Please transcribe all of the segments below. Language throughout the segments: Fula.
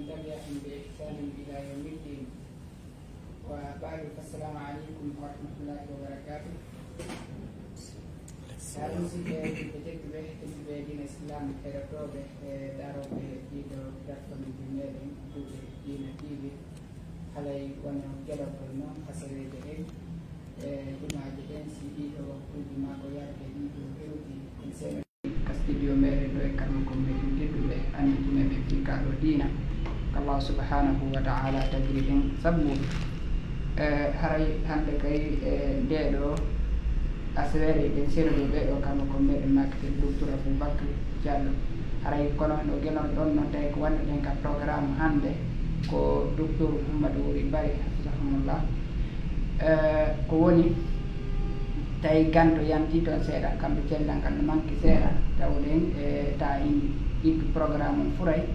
تبعهم بإحسان إلى يوم الدين. وبعد فالسلام عليكم ورحمة الله وبركاته. Salam sikki betekki be hesbe dina islam teratoɓe daroɓe ɗiɗo platforme ji meɗen duɓe dina tv halay wonno gueɗotol noon hasareje ɗen ɗumaji ɗen si ɗiɗo waktuji mako yarde ɗiɗo hewti en seno ka studio meɗen ɗo e kamɓe ko meɗen tedduɓe anditineɓe fikaɗo dina Allah subhanahu wa ta'ala tagiri ɗen sabbu haray hande kay ndeɗo asere ɗen serɗo ɓe ɗo kamɓe ko meɗen makete docteur Aboubacry Diallo haray kono no guenon ɗon noon tawi ko wanno ɗen ka programme hande ko docteur Mouhamadou Wuri Bari hafisahumullah ko woni tawi ganto yanti toon seeɗa kamɓe cellan kamɓe manque seeɗa tawɗen ta ittu programme on furay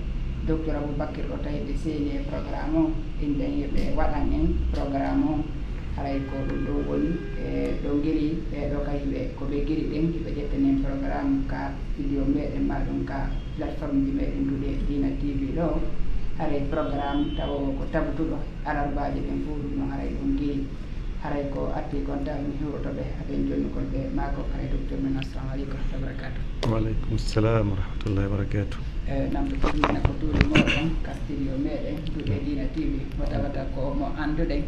docteur Aboubacry o tawi ɓe seeni e programme o inden yoɓe waɗan en programme o haray ko ɗum ɗo woni ɗo guiri ɓeɗo kay ɓe koɓe guiri ɗen ɓe ƴettanen programme ka studio meɗen maɗum ka plateforme ji meɗen duɗe dina tv ɗo haray programme taw ko tabtuɗo alarbaji ɓen fo ɗum ɗon haray ɗum guiri haray ko atti kon taw mi hiwtoɓe haɗen jonni kon ɓe mako haray docteur men assalamu aleykum wa barakatuh. Waaleykum salam wa rahmatullahi wa barakatuh. namdo toɗumina ko tuuli moɗon ka studio meɗen duɗe dina tv mo tawata ko mo anduɗen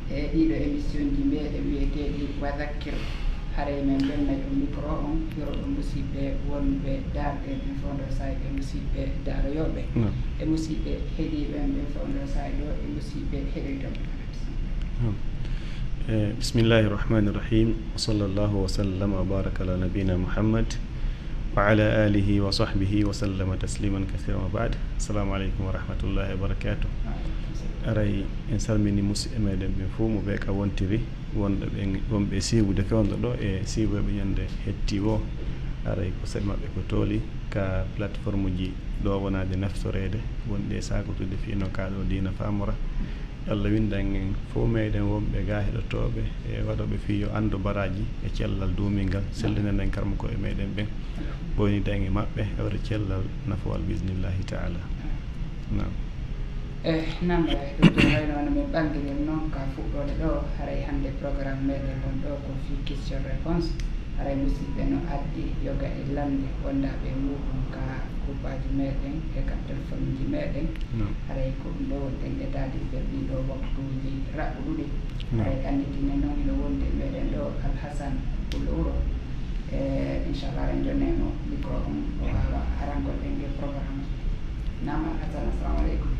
e ɗiɗo émission ji meɗen wiyeteɗi wadakkir haray men belnay ɗum micro on yoro ɗum musidɓe wonɓe darɗe ɓe fewndo sayi ɓe musidɓe daroyoɓe e musidɓe heeɗiɓen ɓe fewndo sayi ɗo e musidɓe heɗoytoɓe. bismillahi rahmani rahim wa sallallahu wa sallam wa baraka ala nabina muhammad wa ala alihi wa sahbihi wa sallama tasliman kathira wa ba'd. Assalamu aleykum wa rahmatullahi wa barakatuh. aray en salmini musidɓe meɗen ɓe fof mo ɓe ka wontiri wonɓe siiwude fewndo ɗo e siiwoɓe ñande hetti o aray ko saɗi maɓɓe ko tooli ka plateforme ji ɗo wonade naftorede wonɗe sakotude fino kaɗo dina famora Allah windan en fof meɗen wonɓe ga heɗotoɓe e waɗoɓe fiyo andu baraji e cellal duumingal sellinanen karma ko e meɗen ɓen ɓoyniden e maɓɓe hewre cellal nafowal bismillahi taala. nam nam docteur haynono min ɓangiren noon ka fuɗɗode ɗo haray hande programme meɗen won ɗo ko fi question réponse haray musidɓe no addi yoga e lande wondaɓe muɗum ka groupaji meɗen e ka téléphone ji meɗen haray ko ɗum ɗo wonɗen ɗetade nder ɗiɗo waktuji raɓɓuɗuɗi haray anditine noon ino wondi meɗen ɗo Alhassane Pulo Wuro inchallah ren jonneno micro on o wawa harangoɗen nde programme nam Alhassane assalamu aleykum.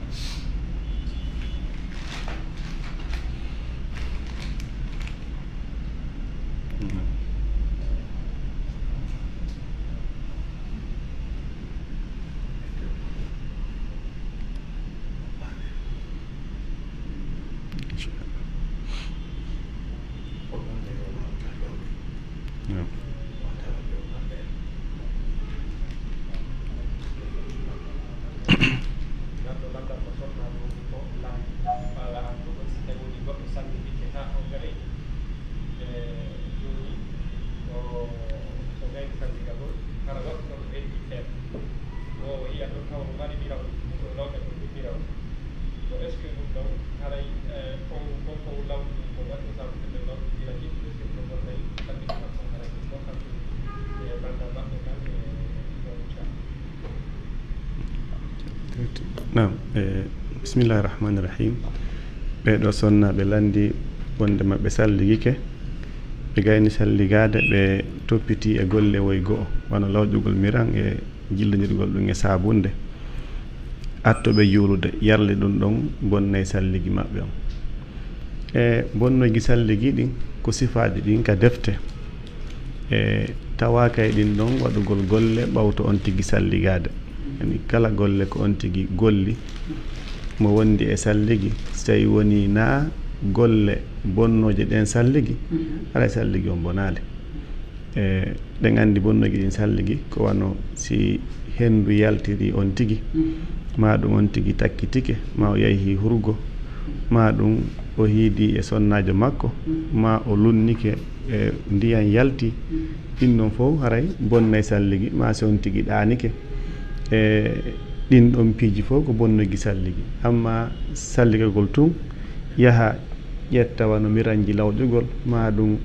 nam bismillahi rahmani rahim. ɓeɗo sonnaɓe landi wonde mabɓe salligike ɓe gayni salligade ɓe toppiti e golle woy go'o wano lawƴugol miran e jillodirgol ɗum e sabunde attoɓe juulude yarle ɗum ɗon bonnay salligi mabɓe on e bonnoygi salligi ɗin ko sifaji ɗin ka defte e tawaka e ɗin ɗon waɗugol golle ɓawto on tigui salligade yani kala golle ko on tigui golli mo wondi e salligi so tawi woni na golle bonnoje ɗen salligi alay salligi on bonali e ɗen andi bonnoji ɗin salligi ko wano si hendu yaltiri on tigui ma ɗum on tigui takkitike ma o yayhi hurgo ma ɗum o hiidi e sonnajo makko ma o lunnike e ndiyan yalti ɗin noon fof haray bonnay salligi ma si on tigui ɗanike e ɗin ɗon piiji fof ko bonnogi salligi amma salligagol tun yaha ƴettawa no miranji lawƴugol ma ɗum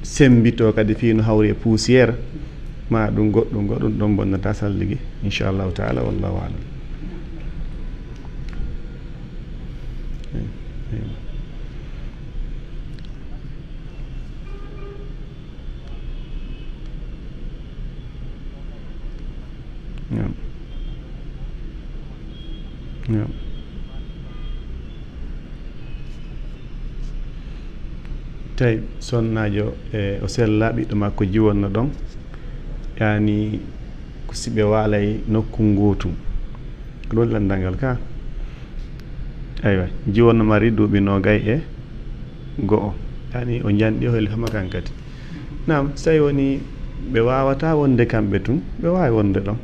sembito kadi fi no hawri e poussiére ma ɗum goɗɗum goɗɗum ɗon bonnata salligi inchallahu taala wallahu alam. tawi sonnajo o sella ɓiɗɗo makko jiwonno ɗon yani ko siɓe waalay nokku ngotum ko ɗon landal ngal ka aywa jiwonno mari duuɓi nogay e go'o yani o janɗi o heli fama kan kadi nam so tawi woni ɓe wawata wonde kamɓe tun ɓe wawi wonde ɗon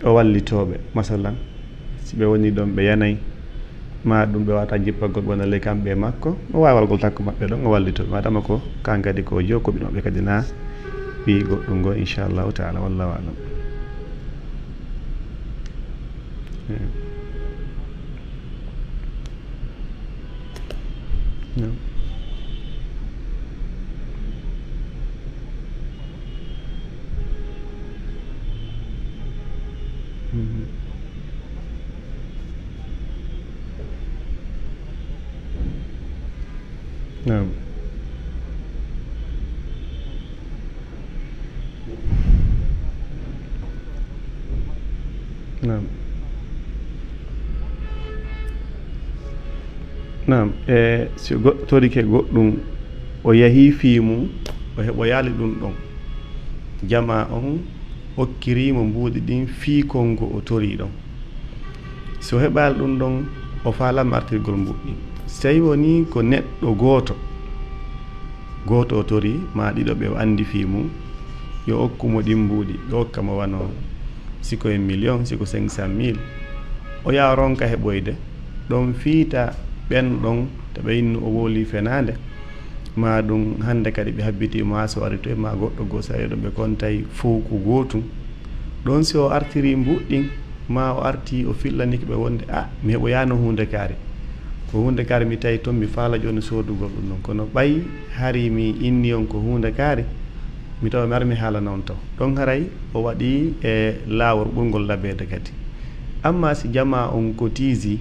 o wallitoɓe masalan si ɓe woni ɗon ɓe yanayi ma ɗum ɓe wata jippagol gonale kamɓe makko o wawi walgol takko maɓɓe ɗon o wallitoɓe madama ko kan kadi ko jo ko ɓiɗo maɓɓe kadi na ɓi goɗɗum ngo inchallahu taala wallahu alam. نعم نعم نعم so goɗɗo torike goɗɗum o yahi fiimum o heɓo yaali ɗum ɗon jama on hokkirimo mbuuɗi ɗin fiikol ngo o tori ɗon so heɓali ɗum ɗon o faalama artirgol mbuɗɗi so tawi woni ko neɗɗo gooto o tori ma ɗiɗo ɓe o andi fiimum yo hokkumo ɗin mbuuɗi ɓe hokkamo wano siko e million siko 500 000 o yaha ronka heɓoyde ɗon fiita ɓen ɗon to ɓe innu o wooli fenade ma ɗum hande kadi ɓe habbitimo ha so ari to e ma goɗɗo goo sa ɗon ɓe kontay fof ko gootum ɗon si o artiri mbuɗɗin ma o arti o fillaniki ɓe wonde mi heɓoyano hunde kaari ko hunde kaari mi tawi toon mi faala joni sodugol ɗum ɗon kono ɓayi hari mi inni on ko hunde kaari mi tawa mi ara mi haala noon taw ɗon haray o waɗi e laawol ɓurgol labede kadi amma si jama on ko tiisi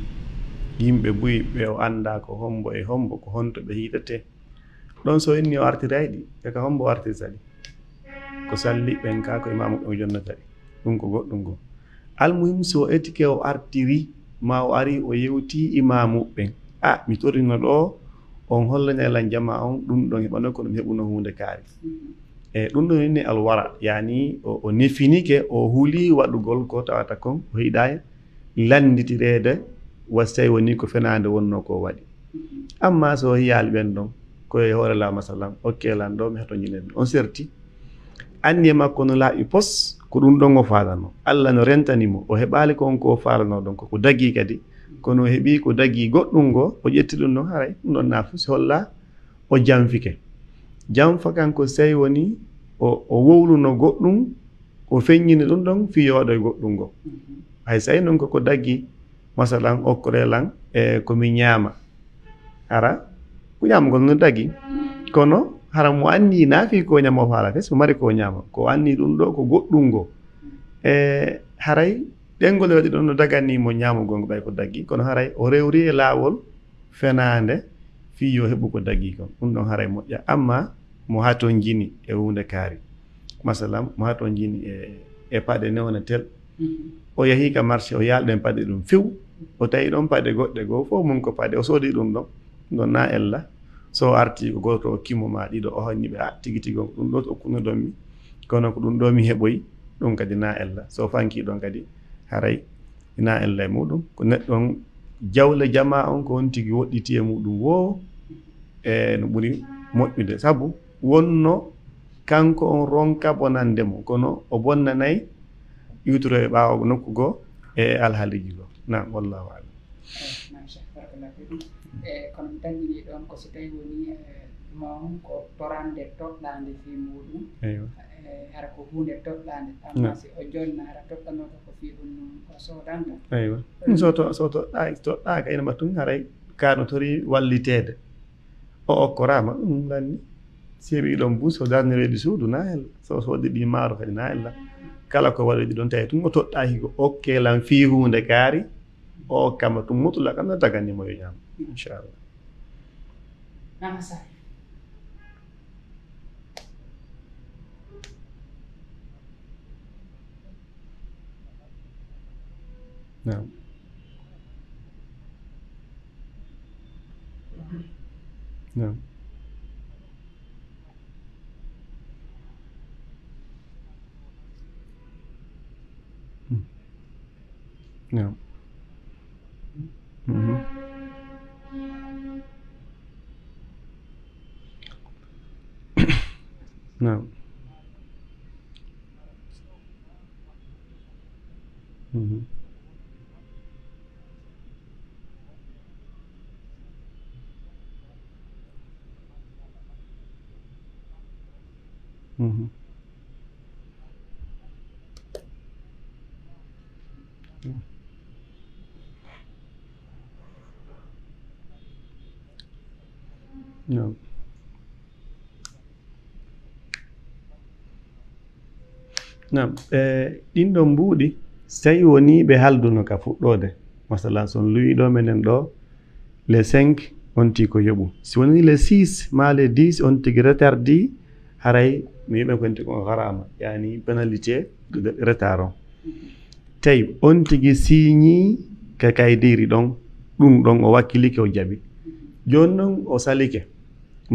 yimɓe buyi ɓe o anda ko hombo e hombo ko honto ɓe hiidete ɗon so inni o artiray ɗi eka hombo o artirta ɗi ko salli ɓen ka ko imamu ɓe jonnata ɗi ɗum ko goɗɗum go almuhim so etike o artiri ma o ari o yewti imamu ɓen mi torino ɗo on hollanelan jama on ɗum ɗon heɓano ko ɗum heɓuno hunde kaari e ɗum ɗon inni alwara yani o nefinike o huuli waɗugol ko tawata kon o hiɗaya landitirede wasi tawi woni ko fenade wonno ko waɗi amma so yaali ɓen ɗon koye hoore la masalan okke lan ɗo mi heto jinen on serti anni e makko no laaɓi pos ko ɗum ɗon o faalano Allah no rentanimo o heɓali kon ko faalano ɗon koko dagi kadi kono o heeɓi ko dagi goɗɗum ngo o ƴetti ɗum ɗon haray ɗum ɗon nafu si holla o janfike janfa kanko so tawi woni o wowluno goɗɗum o feññini ɗum ɗon fi yooɗo e goɗɗum ngo hay so tawi noon koko dagi masalan okkorelan e komi ñaama hara ko ñamgol no dagi kono hara mo anni naafi ko ñama o faala fes mo mari ko ñama ko anni ɗum ɗo ko goɗɗum ngo e haray ɗengol waɗi ɗon no daganimo ñamugol ngo ɓay ko daggi kono haray o rewri e laawol fenande fi yo heɓu ko daggi kon ɗum ɗon haray moƴƴa amma mo ha toon jini e hunde kaari masalan mo ha toon jini e paɗe newnatel o yahi ka marché o yaalɗen paɗe ɗum few o tawi ɗon paɗe goɗɗe goo fof mum ko paɗe o soodi ɗum ɗon ɗon na ella so arti ko goto o kimmo ma ɗiɗo o hanni ɓe tigi tigi ɗum ɗo to okkuno ɗon mi kono ko ɗum ɗo mi heɓoyi ɗum kadi na ella so fanki ɗon kadi haray na ella e muɗum ko neɗɗon jawle jama on ko on tigi woɗɗiti e muɗum wo e no ɓuri moƴƴude sabu wonno kanko on ronka bonandemo kono o bonnanayi iwtoro e ɓaawo nokku goo e alhaaliji goo nam wallahu alam kono mi tanñini ɗon ko so tawi woni mo ko torande toɗɗande fi muɗum eywa hara ko hunde toɗɗande amma si o jonna hara toɗɗanoto ko fi ɗum noon o sodanta eywa so toɗɗaka ina battum haray kano tori wallitede o okkorama ɗum lanni seeɓi ɗon buus o darnireɗi suudu na hella so waɗi ɗi maaro kadi na hella kala ko waɗi ɗon tawi tun o toɗɗaki ko okkelan fi hunde kaari o okkama tum mutlaka no daganimo yo ñaama inchallah نعم نعم نعم نعم نعم نعم ɗin ɗon mbuuɗi so tawi woni ɓe halduno ka fuɗɗode masalan son luwiɗo menen ɗo les 5 on tii ko yoɓu si woni les 6 ma les 10 on tigi retardi haray mi yiɓe konti kon harama yani pénalité de retard on tawi on tigi signi ka kaydiri ɗon ɗum ɗon o wakkilike o jaɓi joni noon o salike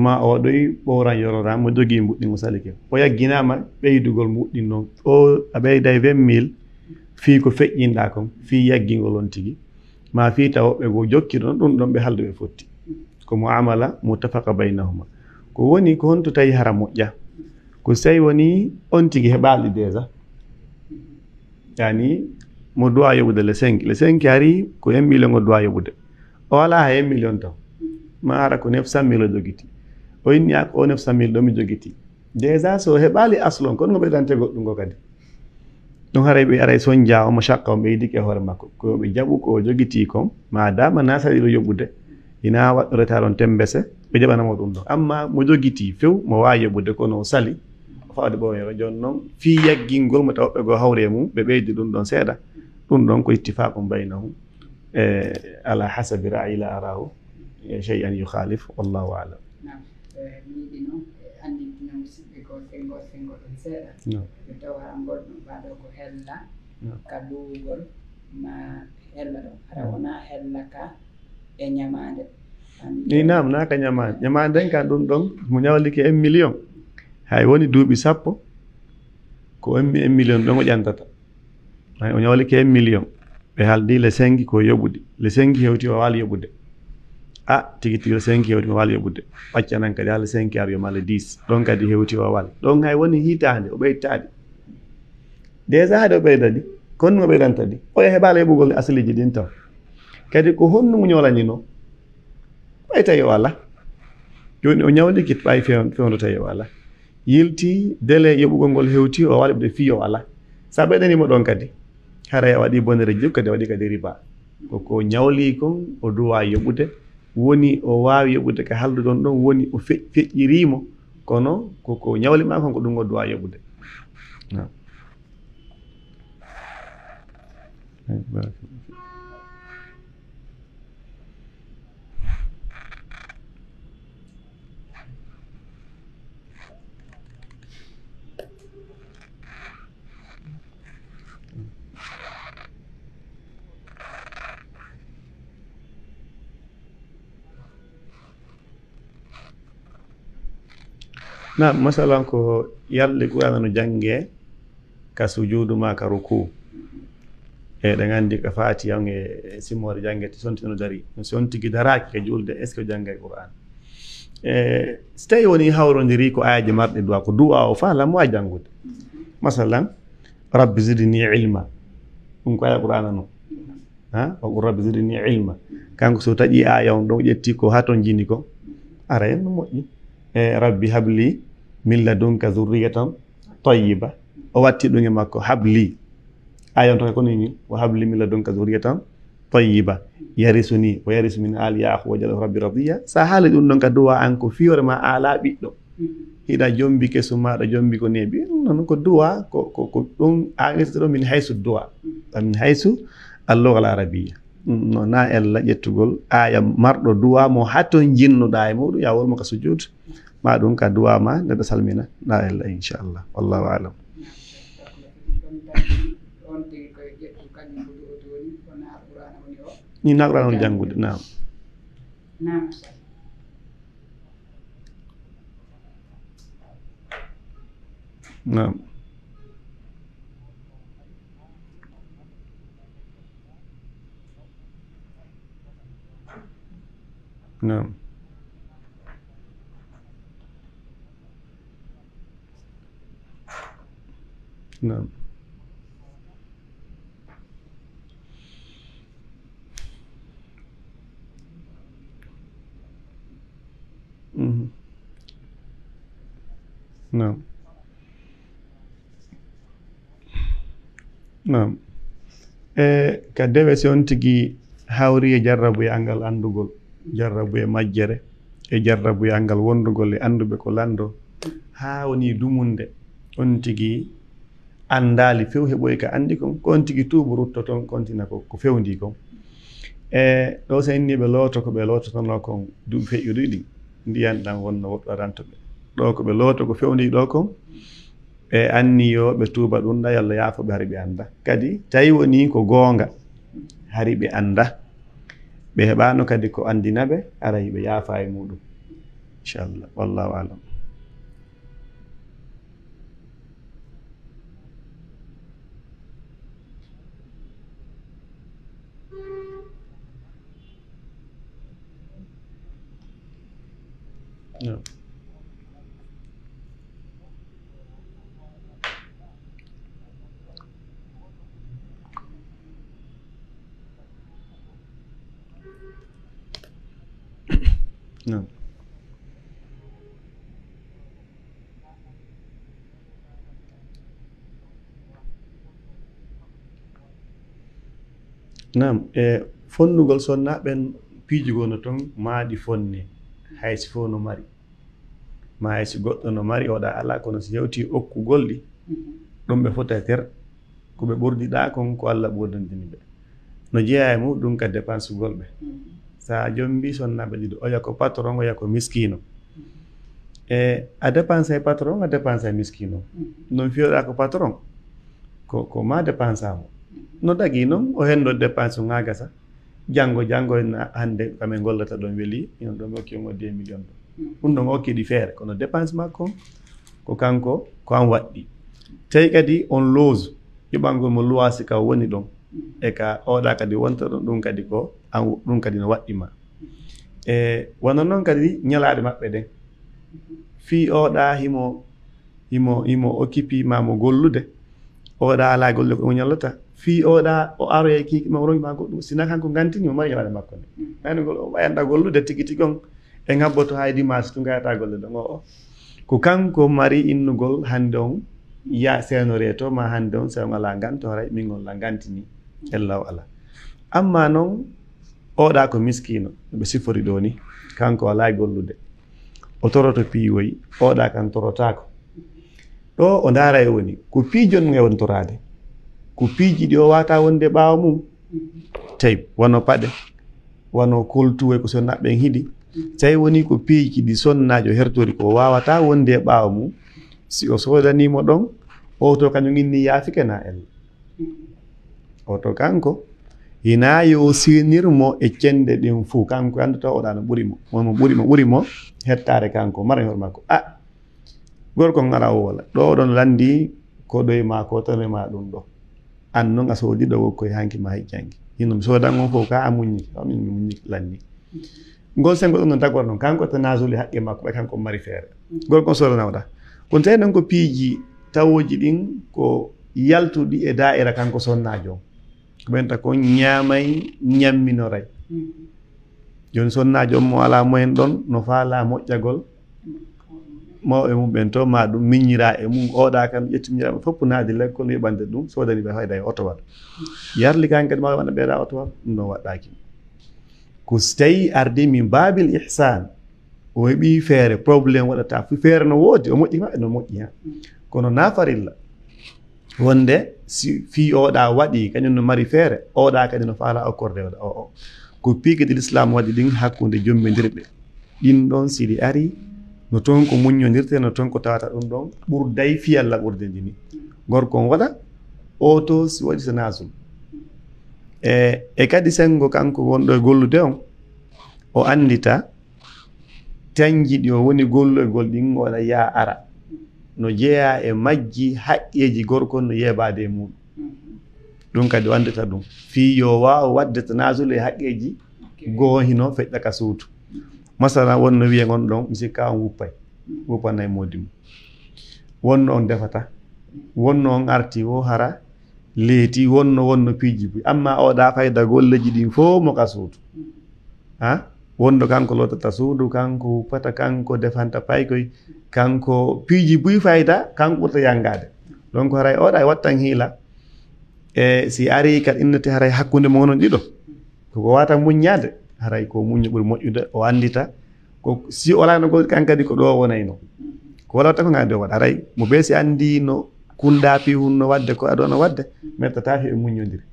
ma o waɗoyi ɓowran yororan mo jogii mbuɗɗin o salike o yagginama ɓeydugol mbuɗɗin noon o a ɓeyday 20 000 fii ko feƴƴinɗa kon fii yaggingol on tigi ma fii taw woɓɓe go jokkiɗo ɗum ɗon ɓe halduɓe fotti ko muamala mutafaqa baynahuma ko woni ko honto tawi hara moƴƴa ko so tawi woni on tigi heɓaali déjà yani mo dowa yoɓude le 5 ari ko 1 million o dowa yoɓude o wala ha 1 million taw ma ara ko 900 000 o jogiti o inni ko o 900 000 ɗo mi jogiti déjà so heɓaali aslon kono ngo ɓeydante goɗɗum ngo kadi ɗum haray ɓe aray son jaa omo chakka o ɓeydike hoore makko ko ɓe jaɓu ko jogiti kon madama nasaɗiɗo yoɓude ina waɗɗo retard on tembese ɓe jaɓanamo ɗum ɗo amma mo jogiti few mo wawi yoɓude kono o sali fawde ɓoyoro joni noon fii yaggingol mo taw ɓe go hawre mum ɓe ɓeydi ɗum ɗon seeɗa ɗum ɗon ko ittifaqum baynahum ala hasabi ra'yi la arahu shay'an yukhalif wallahu a'lam miiɗi noon andintina musidɓe ko fengol ɗon seeɗa ɓe taw hara goɗɗo mbaɗo ko hella ka luwugol ma hella ɗo hara wona hella ka e ñamade ni nam na ka ñamade en kan ɗum ɗon mo ñawlike 1 million hay woni duuɓi 10 ko 1 million ɗon o ƴantata hay o ñawlike 1 million ɓe haldi le 5 ko yoɓude le 5 hewti o waali yoɓude tigi tigi le 5 hewti o waali yoɓude ɓaccanan kadi ha le 5 ar yoma le 10 ɗon kadi hewti o waali ɗon hay woni hitande o ɓeytaɗi déjà haade o ɓeydadi kono o ɓeydanta ɗi o heɓala heɓugol asaliji ɗin taw kadi ko honno mo ñawlanino ɓay tawi o ala joni o ñawliki ɓay fewndo tawi o ala yilti délai yoɓugol ngol hewti o waali ɓe fi o ala sa ɓeydanimo ɗon kadi haray a waɗi bonere jib kadi a waɗi kadi riba koko ñawli kon o duwa yoɓude woni o wawi yoɓude ka halduɗon ɗon woni o feƴƴirimo kono koko ñawlima kon ko ɗum o duwa yoɓude na masalan ko yalɗe Qur'ana no jange ka sujudu ma ka ruku ɗen andi ka faati on e simmore jangete sonti no dari son tigi daraki ka julde est ce que jangay Qur'an so tawi woni hawrodiri ko ayaji marɗe duwa ko du'a o fa lam wawi jangude masalan rabbi zidni ilma ɗum ko aya Qur'ana no o qul rabbi zidni ilma kanko so taƴi aya on ɗon ƴetti ko ha ton jini ko ara en no moƴƴi rabbi habli min ladunka zurriyatan tayyiba o watti ɗum e makko habli ayon to ko ni wa habli min ladunka zurriyatan tayyiba yarisuni wa yarisu min ali yaqub wa jalla rabbi radiya sa haali ɗum ɗon ka duwa an ko fiore ma ala ɓiɗɗo hiɗa jombi keso maɗa jombi ko nebi non ko duwa ko ɗum aɗo min haysu duwa min haysu allogal arabiyya no na ella ƴettugol aya marɗo duwa mo haton jinnuɗa e muɗum ya wolmo ka sujud ma ɗum ka duwa ma neɗɗo salmina na ella inchallah wallahu alam ni naqran on janngude naam naam naam naam naam naam ka dewe si on tigi hawri e jarrabuya angal andugol jarrabuya majjere e jarrabuya angal wondugol e anduɓe ko lando ha woni dumunde on tigi andali few heɓoy ka andi kon ko on tigi tuubu rutto toon kontina ko fewndi kon ɗo so inniɓe looto ko ɓe loototono kon duuɓi feƴƴuɗi ɗi ndiyan ɗan wonno woɗɗo arantoɓe ɗo ko ɓe looto ko fewndi ɗo kon ɓe anni yo ɓe tuuba ɗum ɗa yalla yaafoɓe hari ɓe anda kadi tawi woni ko goonga hari ɓe anda ɓe heɓano kadi ko andinaɓe ara ɓe yaafa e muɗum inchallah wallahu alam no. No. Naam fonnugol sonnaɓen piijugono ton maaɗi fonne haysi fof no mari ma haysi goɗɗo no mari oɗa ala kono si yewti okkugol ɗi ɗum ɓe fota ter ko ɓe ɓurdiɗa kon ko Allah ɓurdandini ɓe no jeeya e muɗum ka dépense gol ɓe sa jombi sonnaɓe ɗiɗo oya ko patron oya ko miskino a dépense e patron a dépense e miskino non fiyoɗa ko patron ko ma dépense amo no dagi noon o hendo dépense o gagasa janggo hande kamen gollata ɗon weeli ino ɗon ɓe hokki on o 2 million ɗum ɗon o hokkiɗi feere kono dépense makko ko kanko ko an waɗɗi tawi kadi on loose ƴuɓangol mo luwasi ka woni ɗon e ka oɗa kadi wonta ɗon ɗum kadi ko an ɗum kadi no waɗɗima wono noon kadi ñalaɗe maɓɓe ɗen fi oɗa himo occupé mamo gollude oɗa ala golle ko ñallata fi oɗa o aroye kiki ma rongi ma goɗɗum sina kanko gantini o mari ñalaɗe makko nde aynugol o ɓayanta gollude tigi tigi on e ngabboto hay dimanche to gayata golle ɗon o ko kanko mari innugol hande on ya senore to ma hande on sewo ala ganto ray min on la gantini ella o ala amma noon oɗa ko miskino ɓe sifori ɗo ni kanko ala gollude o toroto piiwoyi oɗa kan torotako ɗo o daara e woni ko piijon e wontorade ko piiji ɗi o wata wonde ɓaawa mum tawi wono paɗe wono koltuwe ko sonnaɓen hiɗi tawi woni ko piiji ɗi sonnajo hertori ko wawata wonde e ɓaawa mum si o sodanimo ɗon oto kañum inni yaafike na ella oto kanko hina yo sinirmo e cende ɗin fuu kanko andata oɗa no ɓurimo mono ɓurimo hettare kanko mara hor makko gorko ngara o wala ɗo oɗon landi ko ɗoye ma ko tone ma ɗum ɗo an noon a soodi ɗo wokkoye hanki ma hejjangi hino mi sodan on fof ka a muñi min mi muñi lanni ngol sengo ɗum no dagor noon kanko to nasuli haqqe makko ɓe kanko mari feere gorko on sodanawɗa kono tawi noon ko piiji tawoji ɗin ko yaltuɗi e da'ira kanko sonnajo ko ɓenta ko ñaamay ñamminoray joni sonnajo on mo ala moyen ɗon no faala moƴƴagol mawɓe mum ɓen to ma ɗum miññira e mum oɗa kam ƴettimiraɓe fof naadi lekkol yeɓande ɗum sodani ɓe fayda e otowal yarli kan kadi ma waɗa ɓeeɗa otowal ɗum ɗon waɗɗaki ko so tawi ardi min babil ihsan o heɓi feere probléme waɗata fu feere no woodi o moƴƴi ma no moƴƴi ha kono nafarilla wonde si fi oɗa waɗi kañum no mari feere oɗa kadi no faala okkorde o ko piigui de l'islam waɗi ɗin hakkude jommidirɓe ɗin ɗon siɗi ari no toon ko muññodirte no toon ko tawata ɗum ɗon ɓurday fiyalla ɓurde ndini gorko on waɗa o to si waɗi so nasum e kadi sengo kanko wonɗo e gollude on o andita tanjiɗi o woni gollugol ɗin waɗa ya ara no jeeya e majji haqqeji gorko no yeɓade e muɗum ɗum kadi o andita ɗum fi yo wawa wadde to nasule e haqqeji goo hino feƴƴa ka suutu masala wonno wiye gon ɗon mi sikka on wuppanay modi mum wonno on defata wonno on arti wo hara leeti wonno piiji buy amma oɗa fayda golleji ɗin fof mo ka suudu ha wonno kanko lotata suudu kanko wuppata kanko defanta paykoy kanko piiji buy fayda kanko ɓurta yangade donc haray oɗa e wattan hiila e si ari kad innete haray hakkude mo onon ɗiɗo koko wata muññade haray ko muñño ɓuri moƴƴude o andita ko si o lano gol kankadi ko ɗo wonayno ko wala tan ko ngadi o waɗa haray mo be si andi no kunda pi hunno wadde ko aɗo no wadde mettata fi e muññodiri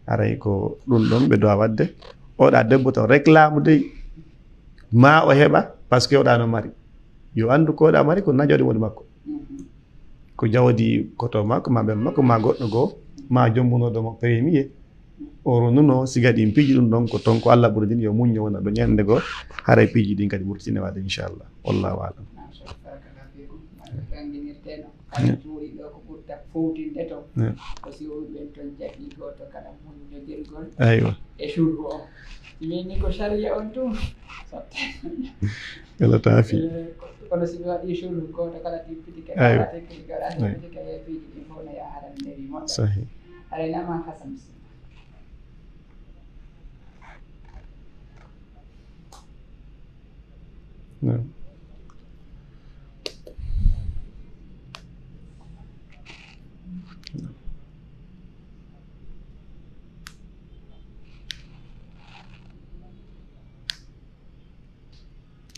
haray ko ɗum ɗon ɓe dowa wadde oɗa debbo taw réclame de ma o heɓa par ce que oɗa no mari yo andu ko oɗa mari ko najode woni makko ko jawdi koto makko ma ɓen makko ma goɗɗo goo ma jombunoɗomo premier o ronnuno siga ɗin piiji ɗum ɗon ko ton ko Allah ɓurdin yo muñño wona ɗo ñande goo haray piiji ɗin kadi ɓurtine wade inchallah wallahu alam aywa mini ko sharia on tum kala taafi kono si waɗi shuru ko to kala tippiti kala tekki gara tekki kay piiji ɗin fof no yaharan nderi moƴƴa sahi aray nama hasam no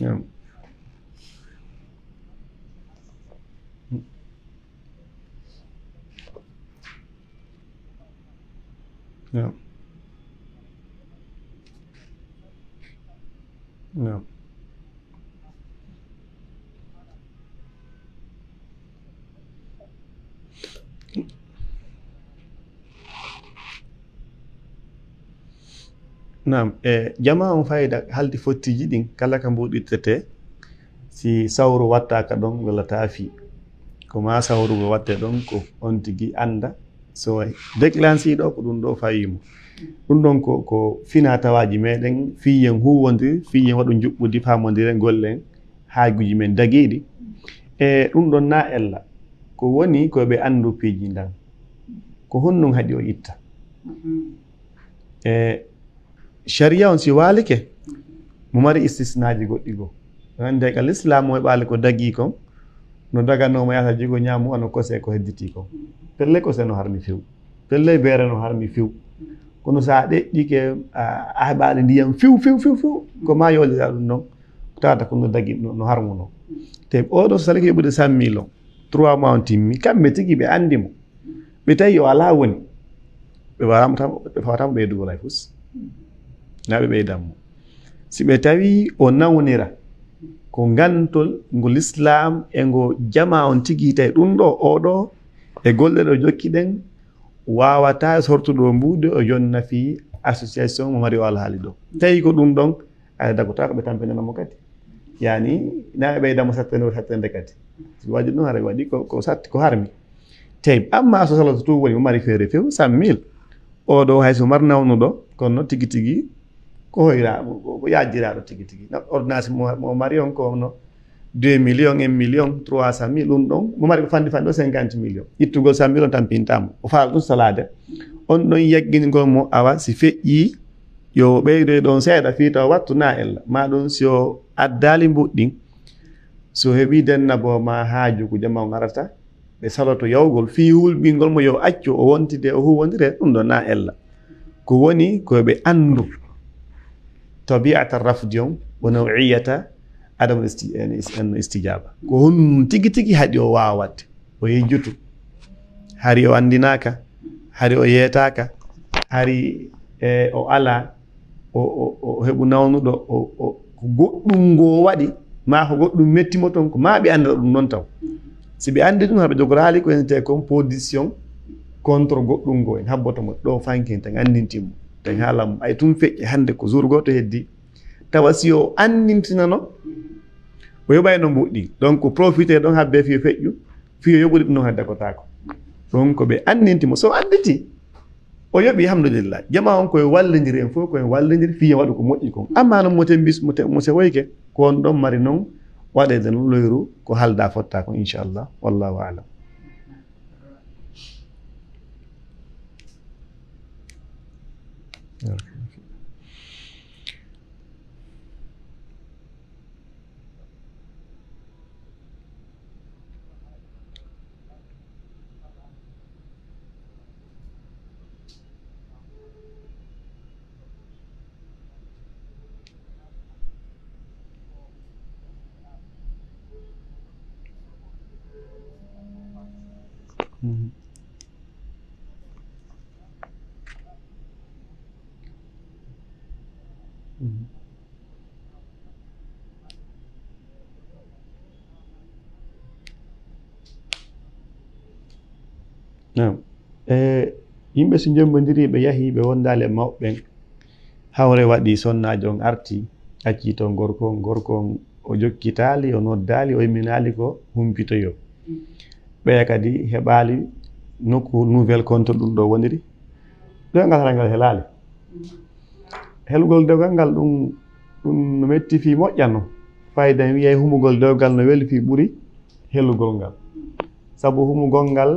yeah. Yeah. Yeah. Naam jama on fayda haldi fottiji ɗin kala ka mbuɗirtete si sawru wattaka ɗon walla taafi ko ma sawrugo watte ɗon ko on tigi anda so déclenche ɗo ko ɗum ɗo fayimo ɗum ɗon ko fina tawaji meɗen fiyen huwodiri fiyen waɗu juɓɓudi famodire gollen haajuji men dagiɗi e ɗum ɗon na ella ko woni koɓe andu piiji ndan ko honnum haɗi o itta sharia on si walike mo mari istisnaji goɗɗi goo hande ka l'islam o heɓali ko dagi kon no daganoma yata jigo ñamu ano kose ko hedditi kon pelle kose no harmi few pelle beere no harmi few kono sa ɗeɗɗike a heɓali ndiyam few ko ma yolira ɗum noon tawata ko no dagi no harmuno te oɗo so sali ko yeɓude 100 000 3 mois on timmi kamɓe tigi ɓe andimo ɓe tawi o ala woni ɓe fawatamo ɓeydugol hay fus na ɓe ɓeydanmo si ɓe tawi o nawnira ko gantol ngo l'islam e ngo jama on tigi tawi ɗum ɗo oɗo e golle ɗo jokki ɗen wawata sortuɗo mbuude o yonna fi association mo mari o alhaali ɗo tawi ko ɗum ɗon aɗa dago tawa ko ɓe tampinanamo kadi yani na ɓe ɓeydamo sattende kadi si waɗi ɗum hara waɗi ko satti ko harmi tawi amma so saloto tu woni mo mari feere few 100 000 oɗo hayso mar nawnuɗo kono tigi tigi ko hoyraɓo ko yajjiraɗo tigi tigi ordonnance mo mari on ko no 2 millions 1 million 300 000 ɗum ɗon mo mari ko fandi o 50 millions ittugol 100 000 on tampintamo o faala ɗum salade on ɗon yagguingol mo awa si feƴƴi yo ɓeydoy ɗon seeɗa fi taw wattu na ella ma ɗum si o addali mbuɗɗin so heɓi dennabo ma haaju ko jama o garata ɓe saloto yawgol fi hulɓingol mo yo accu o wontide o huwodire ɗum ɗo na ella ko woni koɓe andu tabiata rafdi on wo nawiyata adamu istijaba ko hon tigi tigi haɗi o wawa wadde o yejjutu hari o andinaka hari o yeetaka hari o ala o heɓu nawnuɗo ko goɗɗum ngo waɗi ma ko goɗɗum mettimo toon ko ma ɓe andira ɗum noon taw si ɓe andi ɗum haɓe jogora haali ko enete comme position contre goɗɗum ngo en habbotomo ɗo fanken tan andintimo tan haalam ay tum feƴƴe hannde ko jour goto heddi tawa si o andintinano o yoɓay no mbuɗɗi donc profité ɗon habbe fiyo feƴƴu fiyo yoɓude ɗum noon hadde kotako donc ɓe andintimo so anditi o yoɓi alhamdulillah jama on koye wallidiri en fof koye wallidiri fiyo waɗu ko moƴƴi kon amma noon moten bis mo sewoyke ko on ɗon mari noon waɗede noon loyru ko halda fotta kon inchallah wallahu alam yimɓe so jombodiri ɓe yahi ɓe wondali e mawɓeɓen hawre waɗi sonnajo on arti acci to gorko on o jokkitali o noddali o imminali ko humpitoyo ɓeya kadi heɓali nokku nouvelle contre ɗum ɗo woniri ɗo ngal hara ngal helali helgol dewgal ngal ɗum no metti fi moƴƴano fayida wiyay humugol dewgal no weli fi ɓuuri helugol ngal sabu humugol ngal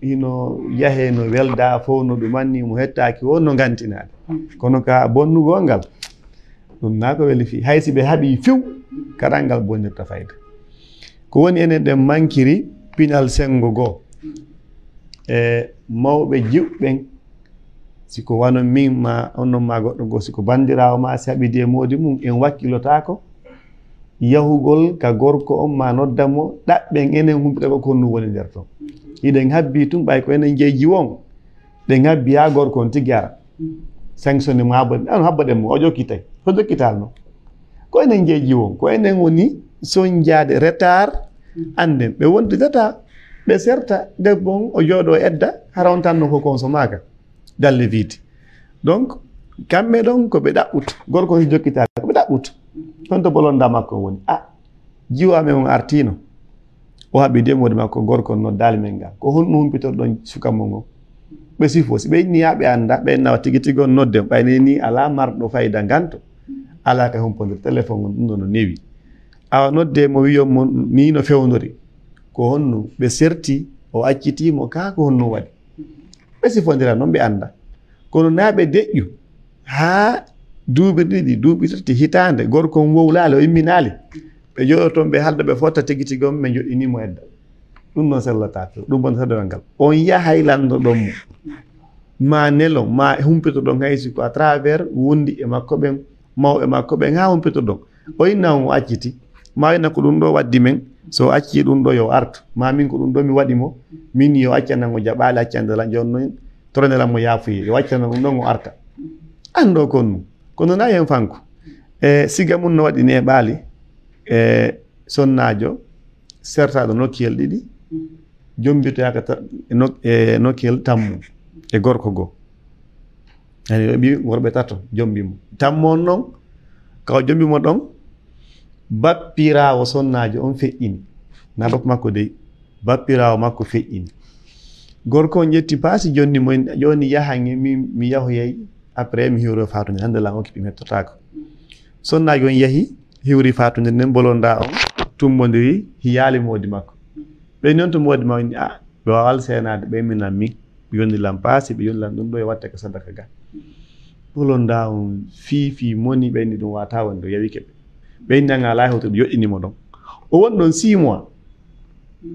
hino yahe no welda fof no ɗum anni mo hettaki won no gantinade kono ka bonnugol ngal ɗum na ko weli fi haysi ɓe haaɓi few kaɗal ngal bonnirta fayida ko woni enen ɗen mankiri pinal sengo goo e mawɓe jiɓɓen siko wano min ma onnon ma goɗɗo goo siko bandirawo ma si haɓidi e moodi mum en wakkilotako yahugol ka gorko on ma noddamo ɗaɓɓen enen humɓiɗa ko honno woni nder toon hiɗen habbi tum ɓay ko enen jeeji won ɗen habbi ha gorko on tigui ara sanctionné mo habbaɗen mo o jokkitay to jokkital noon ko enen jeeji won ko enen woni soñjade retard anden ɓe wontidata ɓe serta debbo on o jooɗo edda hara on tanno ko consomaka dalle wiide donc kamɓe ɗon koɓe ɗaɓɓuta gorko on si jokkitali koɓe ɗaɓɓuta toon to bolonda makko woni jiwame on artino o haɓi demode makko gorko on noddali men ngal ko honno humpitorɗon sukamo ngon ɓe sifo si ɓe inni ha ɓe anda ɓe nawa tigui tigui on nodde ɓayne ni ala marɗo fayida ganto ala ka humpodir téléphone on ɗum ɗo no newi awa nodde mo wiyomo ni no fewnori ko honno ɓe serti o accitimo ka ko honno waɗi ɓe sifodira noon ɓe anda kono naɓe deƴƴu ha duuɓi ɗiɗi duuɓi tati hitande gorko on wowlali o imminali ɓe jooɗo toon ɓe halda ɓe fotta tigui tigui on ɓe joɗɗinimo edda ɗum noon sellata to ɗum bon sadewal ngal on yahay landoɗon mo ma nelon ma humpitoɗon haysi ko à travers wondi e makko ɓen mawɓe makko ɓen ha humpitoɗon o inna on o acciti ma inna ko ɗum ɗo waddi men so acci ɗum ɗo yo artu ma min ko ɗum ɗo mi waɗi mo min yo accanan o jaɓali accandela jon noon toronelan mo yaafuye yo accanan ɗum ɗon o arta ando kon mum kono na hen fanko siga mum no waɗi neɓali sonnajo sertaɗo nokkiyel ɗiɗi jombitoyaka e nokkiyel tammu e gorko goo ani ɓi worɓe tato jombimo tammon noon kaw jombimo ɗon bappirawo sonnajo on feƴƴini na bappa makko dey bappirawo makko feƴƴini gorko on ƴetti paasi jonni mo joni yahange mi yahoyay après mi hiwro fatude hande lan okkiɓe mettotako sonnajo on yahi hiwri fatude nden bolonda on tummodiri hiyaali moodi makko ɓe noon to moodi ma ni ɓe wawal senade ɓe minan min ɓe yondilan paasi ɓe yondilan ɗum ɗo e watte ko sadaka ga bolonda on fiifi moni ɓenni ɗum wata wonde yawikeɓe ɓe nanga ala hewtude yoɗɗinimo ɗon o won ɗon 6 mois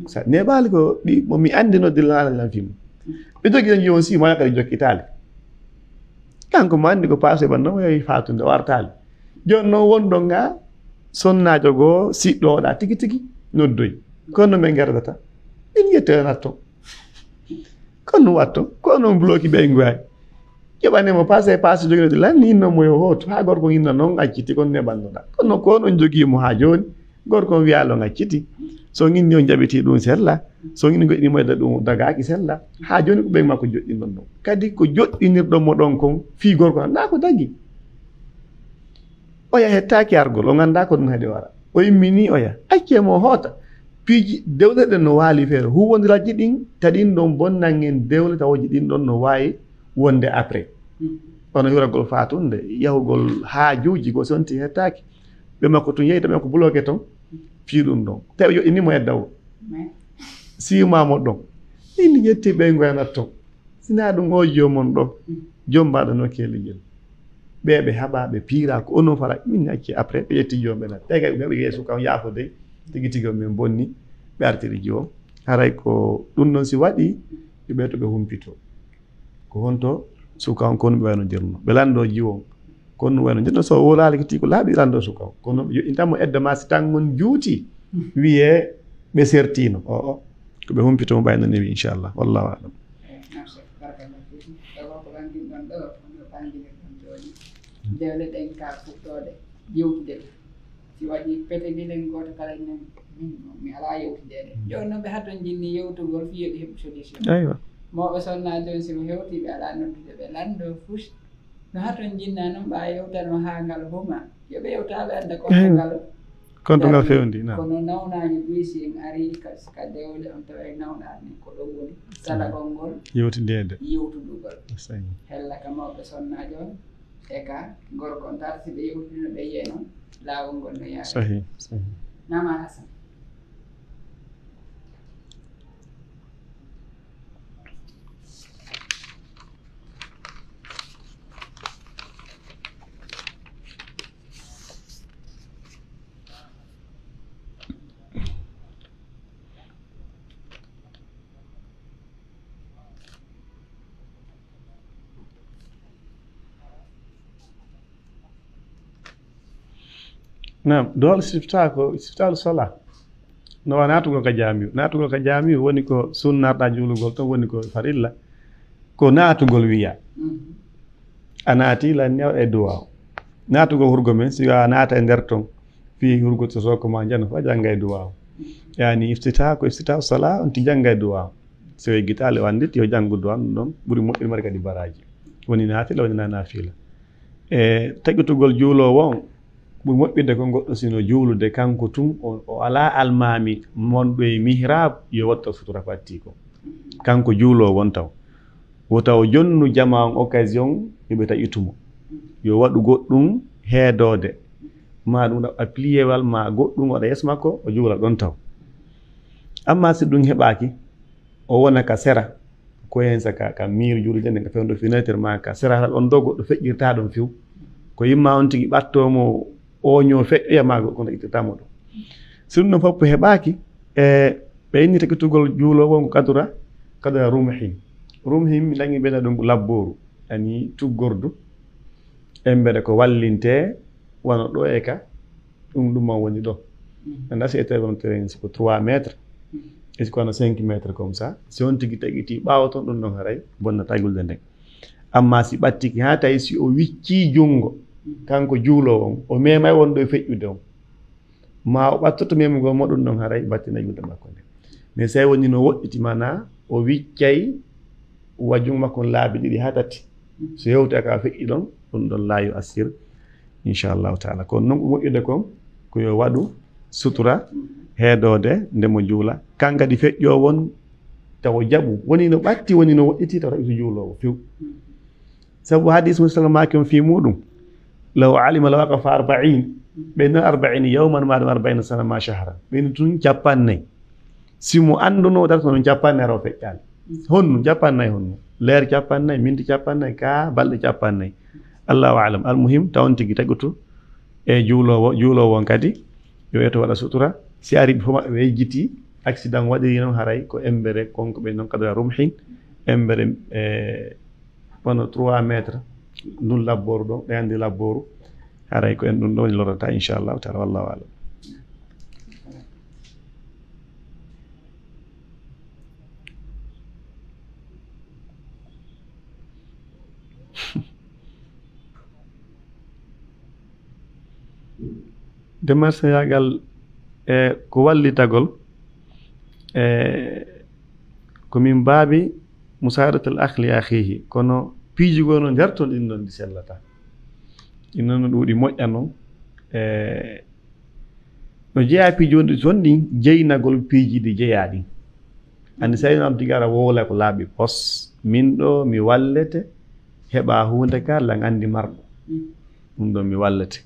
sa neɓaali ko ɗi momi anndino dillalan fimo ɓe jogii ɗon jiwon 6 mois kadi jokkitaali kanko mo anndi ko paase ɓanno o yehi faatunde o artaali jooni noon wonɗon nga sonnaajo goo siɗɗo oɗa tigi tigi noddoyi kono ɓe ngerdata ɗin yettoyonat ton kono ɗum watton kono noon bloki ɓe ngoyayi ƴoɓanemo passe joguinoɗe lanni innomo yo hooto ha gorko inno noon acciti kono neɓannoɗa kono ko noon joguimo ha joni gorko on wiya lon acciti so ginni on jaɓiti ɗum sella so ginni goɗɗini moyda ɗum dagaki sella ha joni ko ɓen makko joɗɗinɗon ɗon kadi ko joɗɗinirɗonmo ɗon kon fi gorko nan ko dagui oya hettaki argol o ganda ko ɗum haade wara o immini oya accemo hoota piiji dewle ɗen no waali feere huwodiraji ɗin taɗin ɗon bonnan en dewle tawoji ɗin ɗon no wawi wonde après ono yuragol fatunde yahugol haajuji ko sonti hettaki ɓe makko tun yeyi taɓen ko bloqué ton fii ɗum ɗon tawi yoɗɗinimo edda o 6 mois mo ɗon inni ƴetti ɓe goyanat ton sina ɗum o jomon ɗon jom mbaɗo no keelijel ɓeɓe haɓa ɓe piira ko onon fara min acci après ɓe ƴetti jom ɓe nat tawi kay ɓe yeeso kam yaafude tigi tigi min bonni ɓe artiri joom haray ko ɗum ɗon si waɗi ɓe to ɓe humpito ko honto suka on kono ɓe wayno dirno ɓe lando jiwon kono wayno dirno so wolali ko tiko laaɓi lando suka o kono ɓe joɗɗintamo edda ma si tan gon juuti wiye ɓe sertino o ko ɓe humpito mo ɓayno newi inchallah wallahu alam dewle ɗen ka fuɗɗode yewtidel si waɗi petegilen goto kala nen mi ala yewtidede joni noon ɓe hatton jinni yewtugol fi yoɗi heɓ solution aywa mawɓe sonna joni simo hewti ɓe ala noddude ɓe lando fush no hatton jinna noon ɓa yewtanno ha ngal huma yoɓe yewtaɓe anda kontogal kontogal fewndi kono nawnaji buysi en ari ka dewle on tawa nawnani ko ɗo woni salagol ngol yewtidede yewtudugol hella ka mawɓe sonnaji on e ka gorko on tata si ɓe yewtidino ɓe yiye noon laawol ngol no yaara sahi nama Hasan nam doole sifta ko siftalu sala no wa natugol ka jaamiu woni ko sunnarɗa juulugol ton woni ko farilla ko natugol wiya a naati lan new e duwaw natugol hurgo men si a naata e nder ton fi hurgo to soko ma jano fa janga e duwaw yani iftita ko iftita sala on ti janga e duwaw so e gitale wandit yo jangudo an ɗon ɓuri moƴƴir mari kadi baraji woni naafila woni nafila e taƴutugol juulowo on ɓuri moƴƴirde ko goɗɗo sino juulude kanko tun o ala almami monɗo e mihrab yo watta sutura fatti ko kanko juulo won taw wotaw jonnu jama on occasion yoɓe taƴitumo yo waɗu goɗɗum heedode ma ɗum ɗa appliéwal ma goɗɗum waɗa yes makko o juula ɗon taw amma si ɗum heɓaki o wona ka sera ko hen sa ka mir juulude nde ka fewdo fenêtre ma ka sera ɗon do goɗɗo feƴƴirta ɗon few ko yimma on tigi ɓattomo oño feƴƴoya maago kono ittetamo ɗum so ɗum ɗon fof heɓaki e ɓe inni takkitugol juulowo ko kadura rumhim mi dañi ɓeɗa ɗum labboru ani tuggordu en mbeɗa ko wallinte wona ɗo e ka ɗum ɗumma woni ɗo anda si ete won terrain siko 3 métres e siko wona 5 métres comme ça si on tigi taƴiti ɓaawa toon ɗum ɗon haray bonna tagulde nden amma si ɓattiki ha tawi si o wicci junngo kanko juulowo on o memay wonɗo e feƴƴude on ma o ɓattoto memugol moɗum ɗon haray battina julde makko nde mais so woni no woɗɗiti mana o wiccay wajjum makko laabi ɗiɗi ha tati so yewti aka feƴƴi ɗon ɗum ɗon laayu assir inchallahu taala kono noon ko moƴƴude kon ko yo waɗu sutura heedode ndemo juula kankadi feƴƴo won taw jaɓu woni no ɓatti woni no woɗɗiti taw tawi so juulowo few sabu hadis musallam maki on fi muɗum law alima law waqafa 40 ɓen 40 yawman maɗum 40 sana ma shahran ɓen tun capannayyi simo anduno darto noon capannayyi raw feƴƴali honnu capannayyi honnu leer capannayyi minti capannayyi ka balɗe capannayyi allahu alam almuhim tawon tigui tagutu e juulowo on kadi yo yeto waɗa sutura si ari ɓe fof maɓɓe ɓe yejjiti accident waɗiri noon haray ko embere konko ɓe noon kadra rumhin embere wono 3 métres ndun labboru ɗon ɓe anndi labboru haray ko en ɗum ɗo woni lorata inchallahu taala wallahu alam. Demarsiyagal ko wallitagol komin mbaawi musadatul akhi li akhihi kono piijugol no njarton ɗin ɗon ɗi sellata ɗin noon no ɗuuɗi moƴƴa noon no jeeya piijondi toon ɗin jeynagol piiji ɗi jeeya ɗin anndi so tawi noon tigi ara wowla ko laaɓi pos min ɗo mi wallete heɓa hunde ka lan anndi marɗo ɗum ɗon mi wallete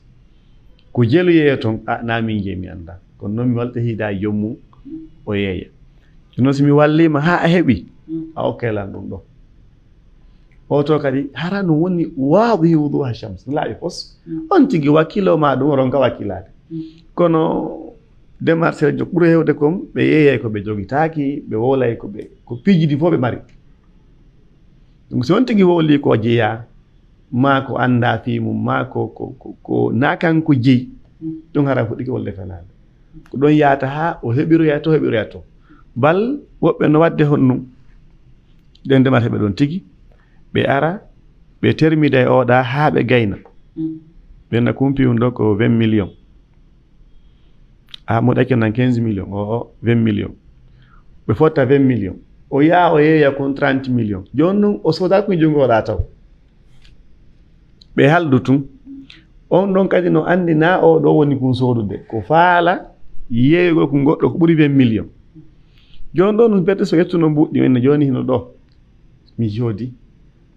ko jelu yeeya toon na min jeeyi mi annda kono noon mi walta hiida jommu o yeeya jooni noon so mi wallima ha a heɓi a okkelan ɗum ɗo oto kadi hara no woni waadihi wuduha shams no laaɓi pos on tigi wakkilo ma ɗum ronka wakkilade kono démarche jo ɓuuri hewde kom ɓe yeeyay ko ɓe jogitaaki ɓe wolay ko piijidi fof ɓe mari donc so on tigi wowli ko jeeya ma ko annda fi mum ma ko na kanko jeyi ɗum hara fuɗɗiki wolde fenade ko ɗon yaata ha o heɓiroya to bal woɓɓe no wadde honnum ɗen démarche ɓe ɗon tigi ɓe ara ɓe termida e oɗa ha ɓe gayna ɓenna kumpiwum ɗo ko 20 millions mo ɗakke nan 15 millions o 20 millions ɓe fotta 20 millions o yaa o yeeya kon 30 millions joni noon o soda ko jungoɗa taw ɓe haldu tun on ɗon kadi no anndi na o ɗo woni kun sodude ko faala yeeyugol ko goɗɗo ko ɓuri 20 millions joni ɗo no bedde so yettuno mbuɗɗi men joni hino ɗo mi joodi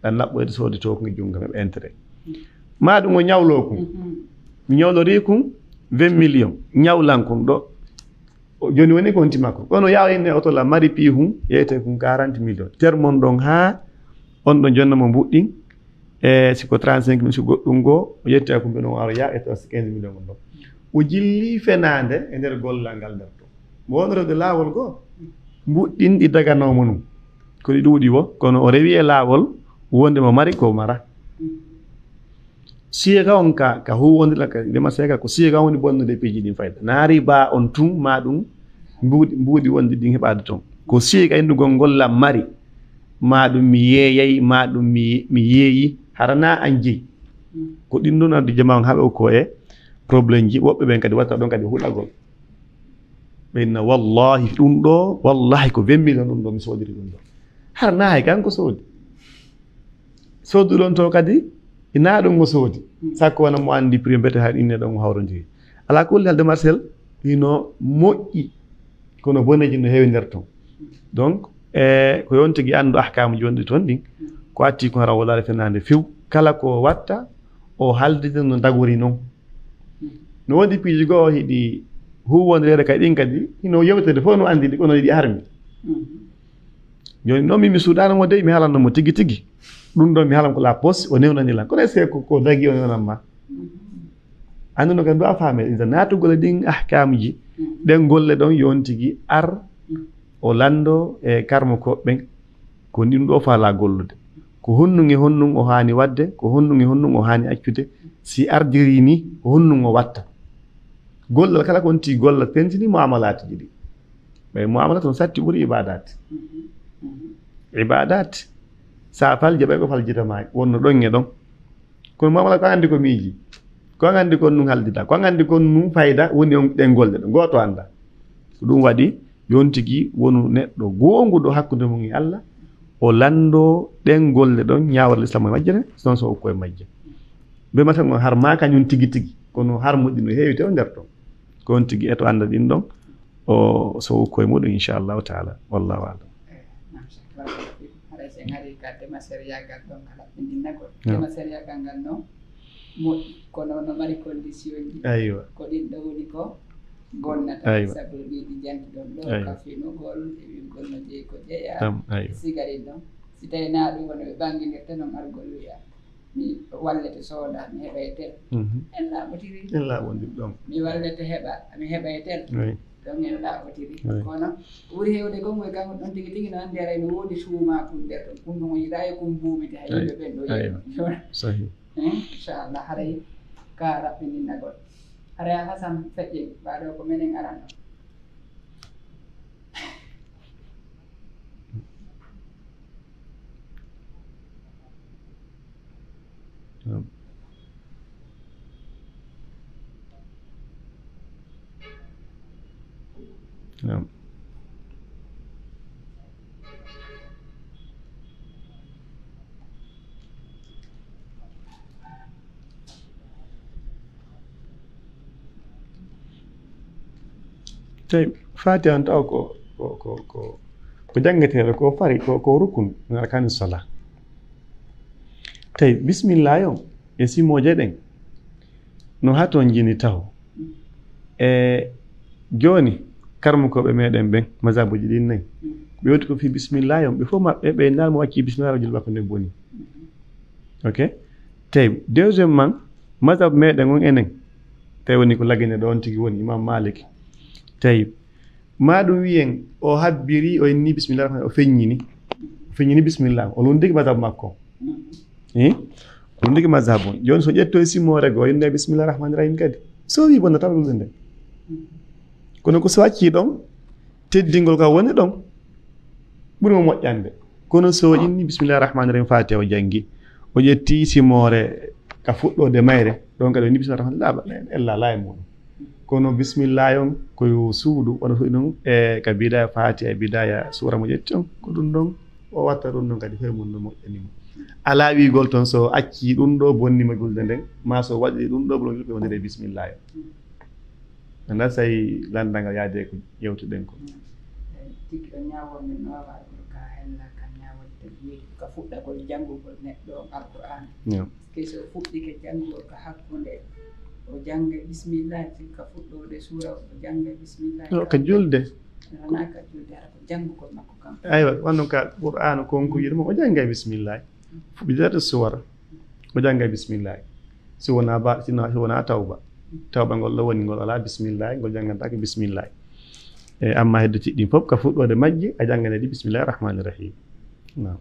ɗan laɓɓoyde soodi to ko junga meɓe intérêt ma ɗum o ñawlo kum mi ñawlori kum 20 millions ñawlan kum ɗo joni woni ko honti makko kono yawa inne otola mari pi hum yeyte kum 40 millions termon ɗon ha on ɗon jonna mo mbuɗɗin siko 35 millions so goɗɗum goo o yetti ko mbe ɗon aro ya e 15 millions mon ɗon o jilli fenande e nder gollal ngal nder to mo won rewde laawol goo mbuɗɗin ɗi daganawmo num ko ɗi ɗuuɗi wo kono o rewi e laawol wonde mo mari ko mara siga on ka huwondira ka démarche ko siga woni bonnude piiji ɗin fayda naari ba on tun ma ɗum mbuuɗi wonde ɗin heɓade toon ko siga indugol ngollam mari ma ɗum mi yeeyay ma ɗum mi yeeyi harana an jeyi ko ɗin ɗon addu jama on haɓe ko e probléme ji woɓɓe ɓen kadi watta ɗon kadi huɗagol ɓenna wallahi ɗum ɗo wallahi ko 20 millions ɗum ɗo mi soodiri ɗum ɗo harana hay kanko soodi sooduɗon to kadi ina ɗum mo soodi sakko wona mo anndi prix mbete ha inne ɗon mo hawrodiri ala kulli hal démarche hino moƴƴi kono boneji no heewi nder toon donc ko yon tigi anndu ahkamu jonɗi toon ɗin ko atti ko hara wolare fenande few kala ko watta o haldide no dagori noon no wondi piiji goo hiɗi huwondirede kadi ɗin kadi hino yewtede fof no anndi kono ɗiɗi armi joni noon mi suuɗanamo dey mi halannomo tigi tigi ɗum ɗon mi halan ko la poste o newnanilan kono est ce que ko dagi o newnanma annduno kadi duwa faame ɗin tan natugole ɗin ahkamuji ɗen golle ɗon yon tigi ar o lando e karmo koɓɓen ko ɗin ɗo faala gollude ko honnun e honnun o haani wadde ko honnun e honnun o haani accude si ardiri ni ko honnun o watta gollal kala ko wonti gollal pentini muamalati ji ɗi ɓay muamalat on satti ɓuri ibadat sa falje ɓay ko faljitama wonno ɗon e ɗon kono muamala ko anndi ko miiji ko anndi kon nun haldita ko anndi kon nun fayda woni on ɗen golde ɗo goto anda ko ɗum waɗi yontigi wonu neɗɗo goonguɗo hakkude mum e Allah o lando ɗen golle ɗon ñaawal islam e majjere non so okko e majje be matan on har ma kañum tigi tigi kono har moƴƴi no heewi te o nder ɗon ko on tigi eto anda ɗin ɗon o so okko e muɗum inchallahu taala wallahu alam haɗa sen hari ka démarche yagal ɗon kala ɓendinagol démarche yagal ngal noon moƴƴi kono no mari condition ji aywa ko ɗin ɗo woni ko gonnata sabu ɗiɗi janti ɗon ɗo kafinugol e wingol no jeeyi ko jeeya sigari ɗon si tawi na ɗum wono ɓe ɓanginirta noon argol wiya mi wallete sooda mi heɓa e tel en laaɓotiri en laaɓondir ɗon mi wallete heɓa mi heɓa e tel ɗon en ɗaɓotiri kono ɓuri hewde kon moye kanko ɗon tigi tigi no anndi aray no woodi suuma kum nder ɗon ɗum ɗon yiɗa e kum buumide hay yimɓe ɓen ɗo sahi inchallah haray ka raɓɓininnagol haray Hasan feƴƴe mbaɗo ko minen aran ɗo نعم طيب فاتي أنت أو كو جنگتي كو فري كو ركن من أركان الصلاة طيب بسم الله يوم يسي موجدين no haton jini taw joni karmukoɓe meɗen ɓen masabuji ɗin nayi ɓe woti ko fi bisimillah yom ɓe fof maɓɓe ɓe nalmo wacci bisimillah rajul makko nde boni ok tawi deuxiémement masab meɗen on enen tawi woni ko lagine ɗo on tigi woni imam malik tawi maɗum wiyen o habbiri o inni bisimillah o feññini bisimillah o lundigi masab makko lundigi masab on joni so ƴetto e simore go o innde bisimillah rahmani rahim kadi so wi bonna tawa ɗum nde kono ko so wacci ɗon teddingol ka woni ɗon ɓuri mo moƴƴande kono so inni bisimillahi rahmani rahim fati o janggi o ƴetti simore ka fuɗɗode mayre ɗon kadi o inni bisimillahi rahmani laaɓa ella la e muɗum kono bisimillah on koyo suudu wona fof ɗum e ka bidaya fati e bidaya sura mo ƴetti on ko ɗum ɗon o watta ɗum ɗon kadi fe mum no moƴƴanimo ala wigol toon so acci ɗum ɗo bonnima gulde nden ma so waɗi ɗum ɗo ɓe wondire bisimillahi anda say landangal yaade ko yewtuɗen ko tigi ɗo ñawol min no wawa ɗum ka hella ka ñawol de wiyi ka fuɗɗagol janngugol neɗɗo on alquran ke so fuɗɗike janngugol ka hakkunde o janga bisimillah ka fuɗɗode sura o janga bisimillah ka julde wona ka julde ara ko janngugol makko kam aywa wonno ka qur'an konko yiɗuma o janga bisimillah bidata suwara o janga bisimillah si wona ba si wona tawba tawba ngol ɗo woni ngol ala bisimillah ngol jangantake bisimillah e amma hedde tiɗɗi fof ka fuɗɗode majji a jangane ɗi bisimillahi rahmani rahim nam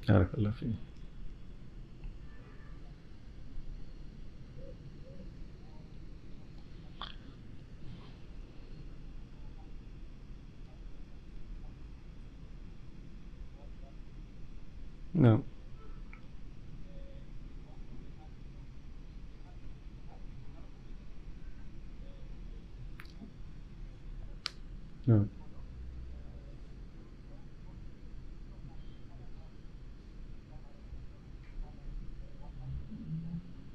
barakallahu fi nam No.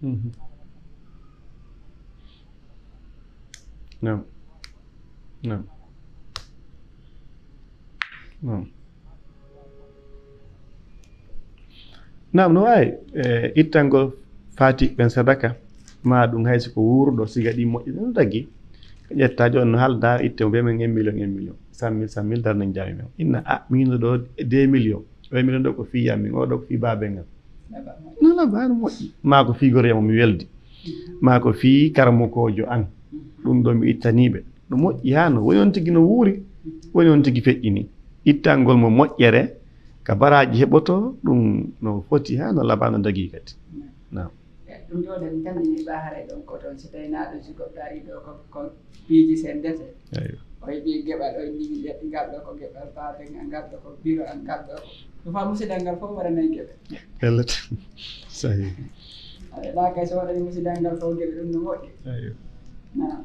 Mm-hmm. No. No. No. Naam no wawi ittangol fati ɓen sadaka ma ɗum hayso ko wuurɗo siga ɗi moƴƴi no tagui ƴetta joni no halda itte mo wiyamen 1 million 100 000 dar nen jawi men inna min ɗo 2 million 1 million ɗo ko fiyam min oɗo ko fi babel ngal non labano moƴƴi ma ko figoremo mi weldi ma ko fi karmukojo an ɗum ɗo mi ittaniɓe no moƴƴi ha no woni on tigui no wuuri woni on tigui feƴƴini ittangol mo moƴƴere ka baraji heɓoto ɗum no foti ha no labano dagui kadi nam ɗum jooɗe mi tandini ɓa haray ɗon ko toon so tawi naɗo sigoɗɗo ari ɗo ko piiji sen ndete o yiɗi geɓal o yiɗi leɗɗi ngal ɗo ko geɓal baabe ngal ɗo ko biro an ngal ɗo ɗum fa musidal ngal fof waɗanayi geɓe ellata sahi ɗa kay so waɗani musidal ngal fof geɓe ɗum no moƴƴi nam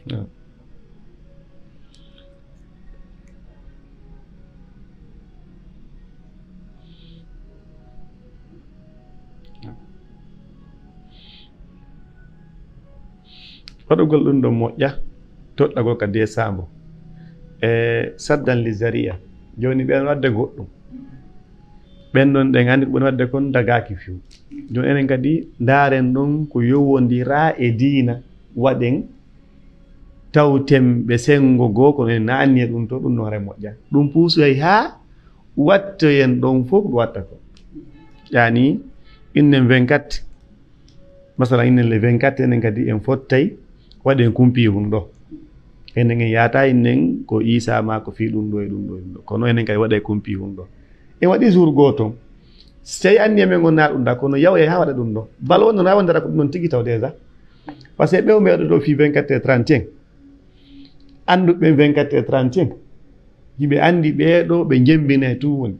No. waɗugol ɗum ɗo moƴƴa toɗɗagol ka décembre e saddan li zaria joni ɓen wadde goɗɗum ɓen ɗon ɗen andi ko ɓen wadde kon dagaki few joni enen kadi daren ɗon ko yowodira e diina waɗen taw temɓe sengo goo kono en naanni e ɗum to ɗum noon re moƴƴa ɗum puusoy haa wattoyen ɗon fof ɗum watta ko yani innen 24 masala innen le 24 enen kadi en fottay waɗen kumpi hun ɗo enen en yaata innen ko isa ma ko fii ɗum ɗo e ɗum ɗo e ɗum ɗo kono enen kadi waɗa kumpi hun ɗo en waɗi jour goton so tawi anni emen gonna ɗum da kono yawoye ha waɗa ɗum ɗo balo wonno na wondata ko ɗum ɗon tigi taw déjà par ce que ɓew meɗo ɗo fii 24 e 31 anduɓe 24 e 31 yimɓe andi ɓeeɗo ɓe jembine tu woni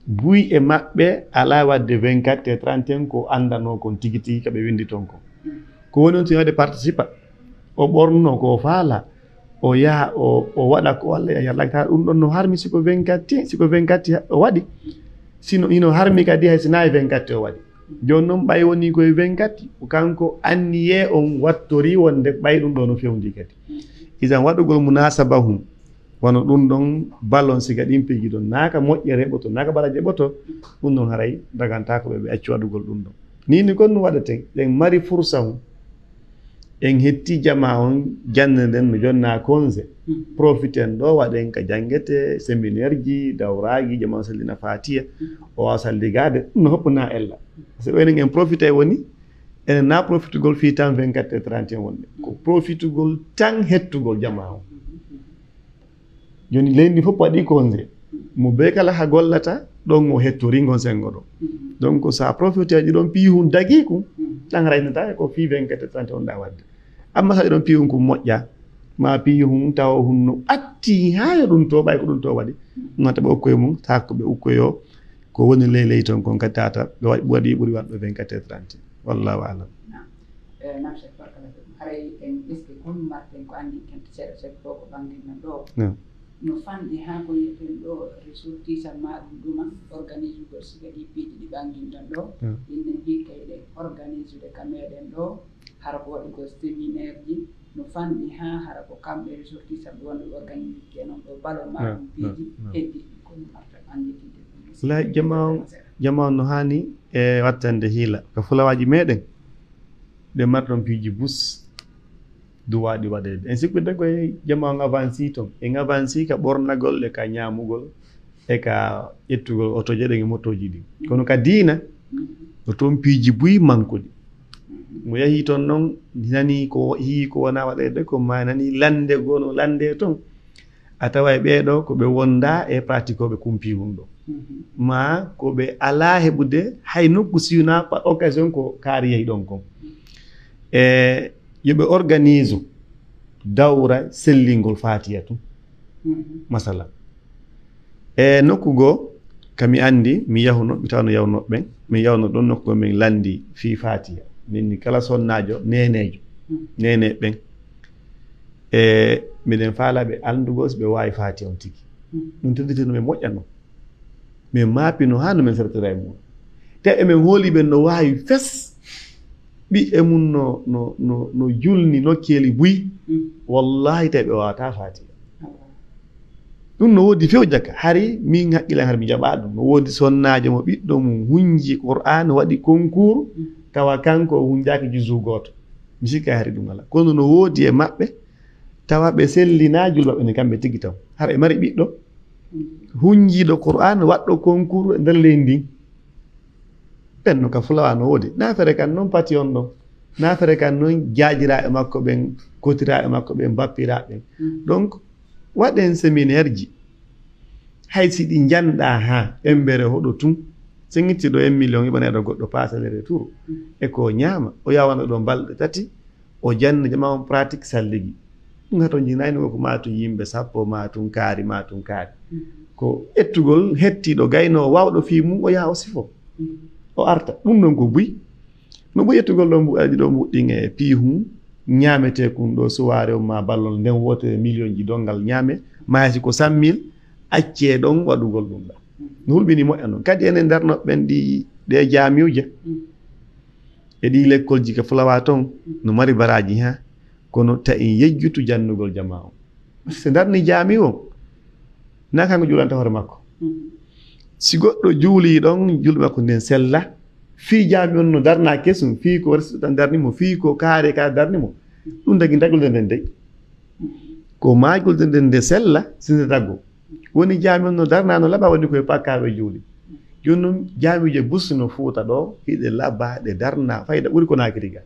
buy e maɓɓe ala wadde 24 e 31 ko andano kon tigi tigi kaɓe windi ton ko ko woni on so waɗe participa o ɓorno ko faala o yaha o waɗa ko Allah yallata ɗum ɗon no harmi siko 24 o waɗi sino ino harmi kadi hay sina e 24 o waɗi joni noon ɓay woni koye 24 kanko anniye on wattori wonde ɓay ɗum ɗo no fewndi kadi isan waɗugol munasaba hum wono ɗum ɗon ballon siga ɗin pigi ɗon naaka moƴƴe reɓoto naaka baraje ɓoto ɗum ɗon haray daganta ko ɓe acci waɗugol ɗum ɗon nini kon no waɗaten ɗen mari fursa hum en hetti jama on jande nden no jonna konse profiten ɗo waɗen ka jangete séminaire ji dawraji jama on sallina fatiya o wawa salligade ɗum no hoppuna ella so ɓenen en profite woni enen na profitugol fi tan 24 e 31 wonde ko profitugol tan hettugol jama on joni leydi fof waɗi konse mo be kala ha gollata ɗon o hettori gon sengo ɗo donc sa profite aji ɗon pihum dagi kum ɗan raynata ko fi 24 e 31 ɗa wadde amma sa ɗon pihum kum moƴƴa ma pihum tawa hum no atti ha ɗum to ɓay ko ɗum to waɗi nota ɓe ukkoye mum ta ko ɓe ukkoyo ko woni ley ton kon kadi tata ɓe waɗi ɓuuri waɗɓe 24 e 30 wallahu alam namsek barkala haray en ɓesɗe kon marten ko andi kente seeɗa seeɗa ɗo ko ɓangguinnan ɗo no fanɗi ha ko yeten ɗo ressortissant ma ɗum ɗuma organise ugol siga ɗi piiji ɗi ɓangintan ɗo innen hikkayɗe organise ude ka meɗen ɗo hara ko waɗi ko séminaire ji no fanɗi ha hara ko kamɓe ressortissant ɓe wonɓe organise te noon ɗo ballon ma ɗum piiji heddi kono marta anditide la jama no hani e wattande hiila ko fulawaji meɗen ɗe marɗon piiji bus duwaɗi waɗede en sikkudde koye jama on avance ton en avance ka ɓornagol e ka ñamugol e ka ƴettugol otoje ɗen e motoji ɗi kono ka diina o toon piiji buyi mankuɗi mo yahi toon noon nani ko hii ko wona waɗede ko ma nani lande gono lande toon a tawa e ɓeeɗo ko ɓe wonda e pratique oɓe kumpi hum ɗo ma ko ɓe ala heɓude hay nokku siwna par occasion ko kaari yehi ɗon kon e yoɓe organise dawra sellingol fatiya tum masala e nokku goo kami andi mi yahuno mi tawno yawnoɓɓen min yawno ɗon nokku min landi fi fatiya minni kala sonnajo nenejo neneɓen e miɗen faalaɓe andugo so ɓe wawi fatiya on tigi ɗum tedditino ɓe moƴƴano min maapino ha no min sertira e mum te emin hooliɓen no wawi fes ɓi e mum no julni nokkeli buyi wallahi tawi ɓe wawata fatiya ɗum no woodi few jakka hari min haqqilan har mi jaɓa ɗum no woodi sonnajo mo ɓiɗɗo mum hunji qur'an waɗi concours tawa kanko o hunjaki juzu goto mi sikka hari ɗum ala kono no woodi e maɓɓe tawa ɓe sellina julɓaɓe ne kamɓe tigi taw har ɓe mari ɓiɗɗo hunjiɗo qur'an waɗɗo concours e nder leydi ndin ɓenno ka fulawa no woodi nafere kan noon pati on ɗon nafere kan noon jaajiraɓe makko ɓen kotiraɓe makko ɓen bappiraɓen donc waɗen séminaire ji hay si ɗi janɗa ha embere hoɗo tun sen itti ɗo 1 million iɓaneɗo goɗɗo pasale retour e ko ñaama o yawana ɗo balɗe tati o janna jama on pratique salligi ɗum hato jinayni ko matun yimɓe sappo matun kaari ko ettugol hettiɗo gayno wawɗo fi mum o yaha o sifo o arta ɗum ɗon ko buy no ɓuy ettugol ɗo mbuɗaji ɗo mbuɗɗin e piihum ñamete kum ɗo suware o ma ballol nden wotere million ji dongal ñaame mayasi ko 100 000 acce ɗon waɗugol ɗum ɗa no hulɓini moƴƴa noon kadi enen darnoɓen ɗe jamiuje e ɗi l'école ji ka fulawa toon no mari baraji ha kono tawi yejjutu jannugol jama o so darni jami o na kanko julanta hoore makko si goɗɗo juuli ɗon julɓe makko nden sella fii jami on no darna kesum fii ko tan darnimo fii ko kaare ka darnimo ɗum dagi daglude nden dey ko maajgol nde sella sinde taggo woni jaami no darnano laba woni koye pakkaɓe juuli joni noon jaamije busno Fuuta ɗo hiɗe laba ɗe darna fayda ɓuri ko naakiri ga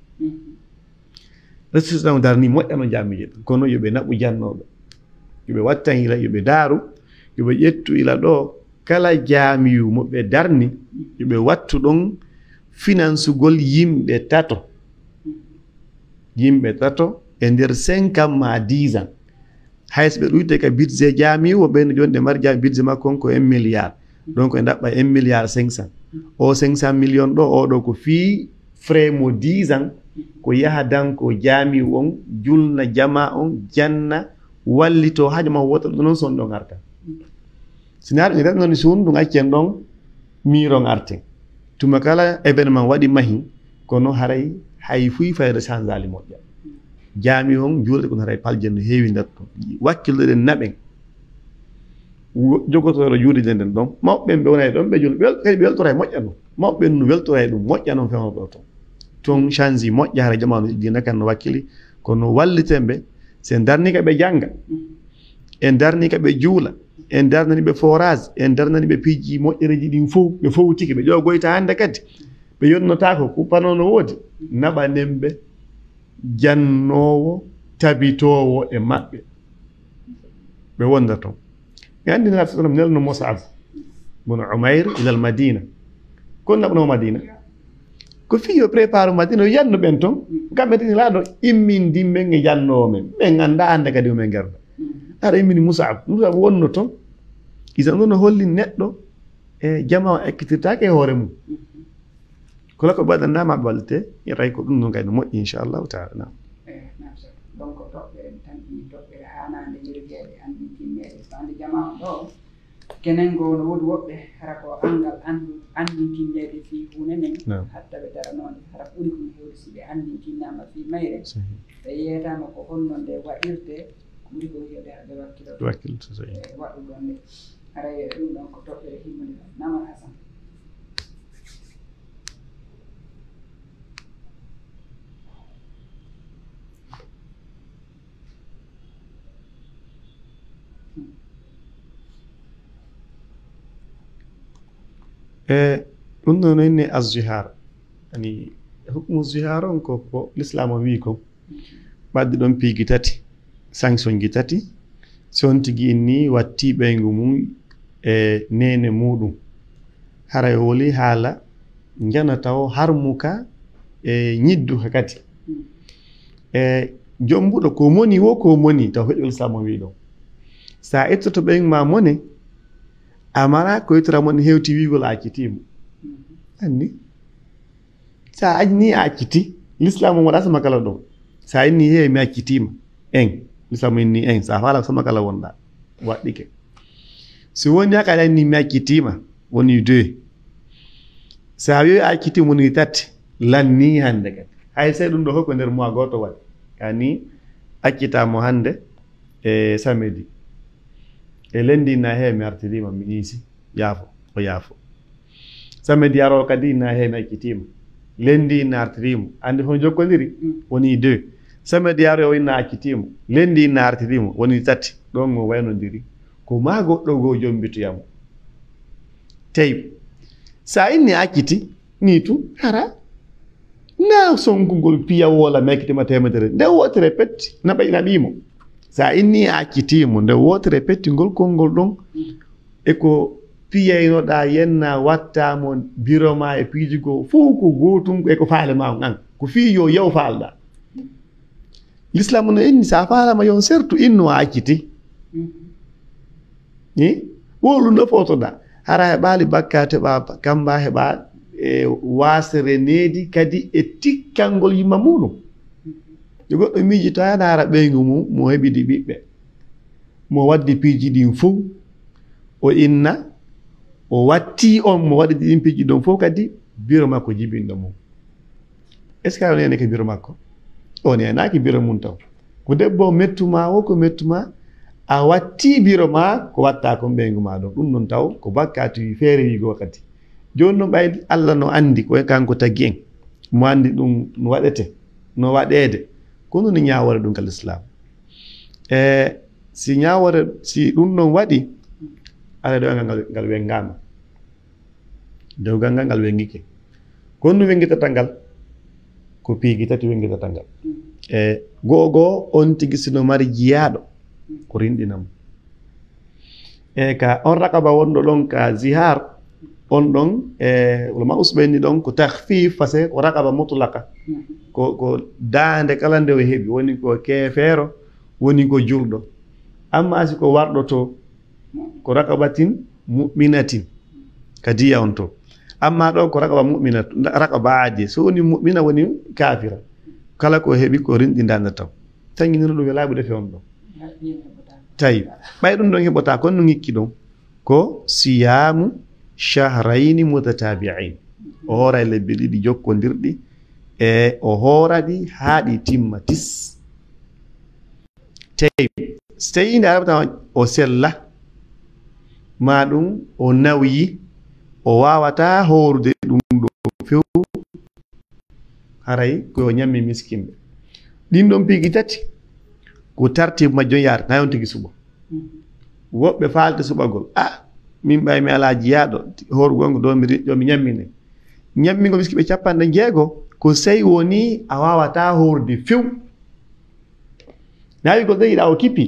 ressusɗamo darni moƴƴano jaamije ɗum kono yoɓe naɓu jannoɓe yoɓe wattan ila yoɓe daaru yoɓe ƴettu ila ɗo kala jaamiyu moɓe darni yoɓe wattu ɗon finansugol yimɓe tato e nder 5 ans ma 10 ans hayso ɓe ɗuyte ka budget jaamiyu woɓɓeno joni ɗe mari jaami budget makko on ko 1 milliard donc e ɗaɓɓa 1 milliard 500 o 500 millions ɗo oɗo ko fii frais mo 10 ans ko yaha danko jaamiyu on julna jama on janna wallito haajo ma wota ɗum noon son ɗon arta sinaɗo ɗum renɗoni suun ɗum accen ɗon miron arten tuma kala événement waɗi mahi kono haray hay fuy fayre changeali moƴƴa jaami on juulde kono haray palje no heewi nder ɗon wakkilloɗen naɓen jogotoɗo juulide nden ɗon mawɓe ɓe wona e ɗon ɓe juul kadi ɓe weltora e moƴƴa ɗum mawɓe no weltora e ɗum moƴƴa noon fewnoɗo ton change moƴƴa hara jamanu dina kan no wakkili kono walliten ɓe sen darni ka ɓe janga en darni ka ɓe juula en darnani ɓe forage en darnani ɓe piiji moƴƴereji ɗin fof ɓe fowtiki ɓe ƴogoyta hannde kadi ɓe yonnotako kuppano no woodi naɓanen ɓe jannowo tabitowo e maɓɓe ɓe wonda toon mi anndi naata ɗon nelno Mus'ab bono Umayr ilal Madina kon naɓno Madina ko fii yo prépare Madina yo yanno ɓen toon kamɓe tini laaɗo immindimɓen e jannowo men ɓen annda hannde kadi omen gerda aɗa immini Mus'ab wonno toon isan ɗon no holli neɗɗo e jama o ekkitirtaake e hoore mum kola ko ɓaɗannama ɓe wallite yetay ko ɗum noon kay no moƴƴi inchallahu taala nam donc toɓɓere tan ɗi toɓɓere hanande yirgueɗe andi timmeɗe so andi jama on ɗo kenen go no woodi woɓɓe hara ko angal andi timmeɗe fi hunde men hatta ɓe daranode hara ɓuri ko hewde si ɓe andi tinnama fi mayre ɓe yeyatama ko honno nde waɗirte ɓuri ko hewde haɓe wakkilo waɗugo nde haray ɗum ɗon ko toɓɓere himmude Naman Hasan ɗum ɗo no inni azzuhar ani hukmu zuhar on ko l'islam o wi ko ɓadde ɗon piigi tati sanction ji tati son tigi inni watti ɓeygu mum e nene muɗum haray woli haala janataw harmuka e ñidduka kadi e jombuɗo ko moni wo ko moni taw heƴol l'islam o wi ɗon sa ettoto ɓeygu ma mone amara ko yettora mon hewti wigol accitimo anni sa ajni a acciti l'islam o waɗa sama kala ɗon sa inni heewi mi accitima en l'islam inni en sa faala sama kala wonɗa waɗɗike so woni haka inni mi accitima woni 2 sa wi a accitima woni 3 lanni hande kadi hay sey ɗum ɗo hokko nder mois goto waɗi yani accitamo hande e samedi e lendi na he mi artirima mi isi yaafo o yaafo samedi aro kadi na he mi accitima lendi na artirimo andi fon jokkodiri woni 2 samedi aro o inna accitimo lendi na artirimo woni 3 ɗon o waynodiri ko ma goɗɗo go jombitoyamo tawi sa inni acciti ni tu hara na sonkugol piya wola mekkitima temedere nde wotere petti naɓimo sa inni a accitimo nde wotere pettingol konngol ɗon eko piyaynoɗa yenna wattamo biro ma e piiji goo fof ko gotum eko faale ma on an ko fii yo yaw faalɗa l'islam no inni sa faalama yon surtout inno a acciti ɓolu no fotoɗa hara heɓali bakkate ɓa kamba heɓa e wasere needi kadi e tikkangol yimma muɗum yo goɗɗo miiji to yana ara ɓeygu mum mo heɓidi ɓiɓɓe mo waddi piiji ɗin fof o inna o watti on mo waɗi ɗin piiji ɗon fof kadi biro makko jibinɗo mum est ce que a nene ke biro makko o nenaki biro mum taw ko debbo mettuma o ko mettuma a watti biro ma ko watta kon ɓeygu ma ɗon ɗum noon taw ko bakkati feere wigo kadi joni noon ɓayde Allah no andi koye kanko taggi en mo andi ɗum no waɗete no waɗede kono ni ñawore ɗum kal islam si ñawore si ɗum ɗon waɗi ala dewgal ngal wengama dewgal ngal wengike konno wengitata ngal ko piigi tati wengitata ngal go'o on tigi sino mari jiyaɗo ko rinɗinamo ka on raqaba wonɗo ɗon ka zihar on ɗon ulama usɓeni ɗon ko tahfif parce ko raqaba mutlaka ko daande kala nde o heɓi woni ko keefeero woni ko julɗo amma si ko warɗo to ko raqabatin mu'minatin kadiya on to amma ɗon ko raqaba mu'mina raqaba aadi so woni mu'mina woni kafira kala ko heɓi ko rinɗi dande taw tañinino ɗum e laaɓi defe on ɗon tawi ɓay ɗum ɗon heɓota kon no ngikki ɗon ko siyamu shahrayni mutatabi'in o hoora e lebbi ɗiɗi jokkodirɗi e o hooraɗi haa ɗi timma tis tawi so tawi nde arabata o sella ma ɗum o nawyi o wawata horude ɗum ɗo few haray ko ñammi miskimɓe ɗin ɗon piigi tati ko tartibe majjo yaata na on tigi suɓa woɓɓe faalde suɓagol min ɓay mi ala jiyaɗo horugongo ɗo mi ñammine ñammigo miskiɓe 60 ko sey woni a wawata horde few nawigol ɗo yiɗa o kippi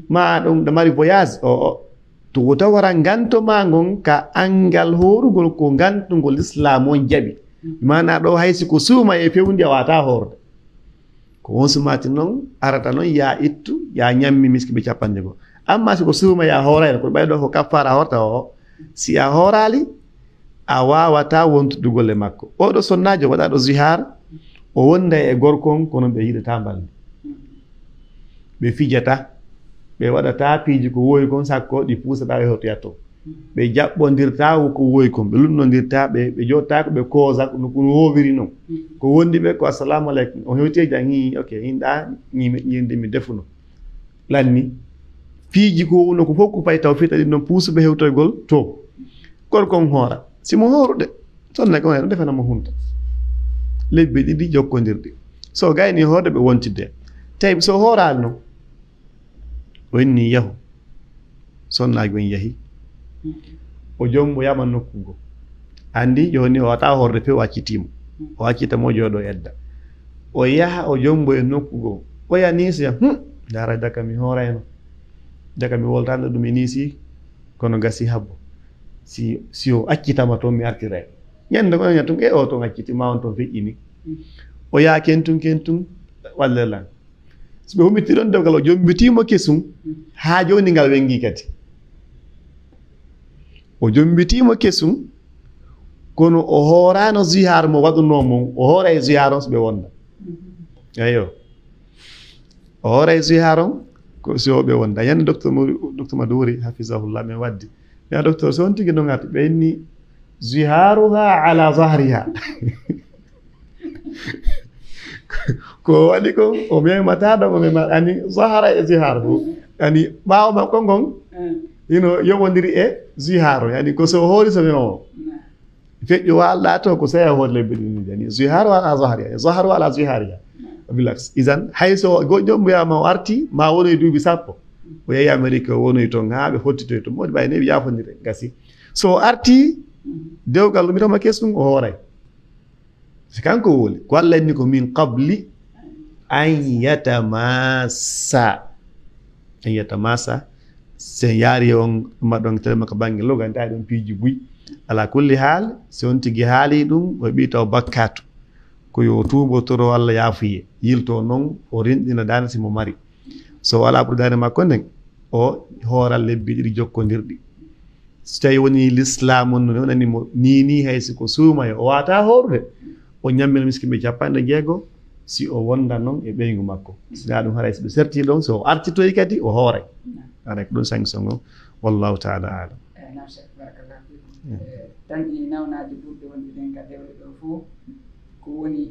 ma ɗum ɗo mari voyage to taw wara gantoma gon ka angal horugol ko gantugol l'islam on jaɓi mana ɗo haysi ko suuma e fewndi a wata horde ko won sumati noon arata noon ya ittu ya ñammi miskiɓe 50 amma siko suuma ya hoorayno ko ɓayɗo ko kaffara horta o si a hoorali a wawata wontudugol e makko oɗo sonnajo waɗaɗo zihar o wonda e gorkon kono ɓe yiɗata balde ɓe fijata ɓe waɗata piiji ko woyi kon sakko ɗi puusata e hotoyatto ɓe jaɓɓodirta ko woyi kon ɓe lunnodirta ɓe jotta ko ɓe koosa no howiri noon ko wondi ɓe ko assalamu aleykum o hewti jangi ok hinɗa ñinde mi defuno lanni piiji ko wono ko fof ko pay taw fita ɗin noon puusuɓe hewtoygol to gorkon hoora simo horude sonna ko ɗum defanamo hunta lebbi ɗiɗi jokkodirɗi so gayni hoorde ɓe wontidde tawi so hoorali noon o inni yahu sonnaji on yahi o jombo yama nokkugo andi joni o wata horde few accitimo o accitamo jooɗo edda o yaha o jombo e nokkugo o ya nisiya dara daka mi hoorayno daga mi woltande ɗum e nisi kono gasi habbo si o accitama toon mi artire ñande ko ñattum o toon acciti ma on toon feƴƴini o yaa kentun wallelan so ɓe hummitti ɗon dewgal o jombitimo kesum haa joni ngal wengi kadi o jombitimo kesum kono o hoorano zihar mo waɗunomon o hoora e zihar on so ɓe wonda eyo o hoora e zihar on ko so ɓe wonda ñande docteur Madouri hafisahullah min waddi ya docteur so on tigi no ngati ɓe inni ziharuha ala zahriha ko waɗi kon o memataɗo o mema ani zahara e zihar fo ani ɓawo makko ngon ino yowodiri e ziharo yani ko so hoori so memowo feƴƴo walɗa to ko saya hoore lebbi ɗi yani ziharu ala zahriha zahru ala zihariha bilax isan hayso jombuyama o arti ma wonoye duuɓi 10 o yeehi Amérique o wonoyi toon ha ɓe fottitoy to modi ɓayne ɓe yafodire gasi so arti dewgal ɗumitama kesɗum o hooray so kanko woli ko Allah inni ko min qabli an yatamassa sen yaari on maɗon telema ko banggue loganta ɗum piiji buy ala kulli haal si on tigui haali ɗum o ɓi taw bakkatu ko yo tuubo toro Allah yaafuye yilto noon o rinɗina dana simo mari so wala ɓurdade makko nden o hooral lebbi ɗiɗi jokkodirɗi so tawi woni l'islam on no wonanimo nini haysi ko suuma o wata horude o ñammina miskiɓe 60 si o wonda noon e ɓeygu makko sina ɗum haray so ɓe serti ɗon so o artitoyi kadi o hooray aray ko ɗum sanction o wallahu taala alam tan ɗi nawnaji ɓurɗe wonde ɗen ka dewle ɗo fof ko woni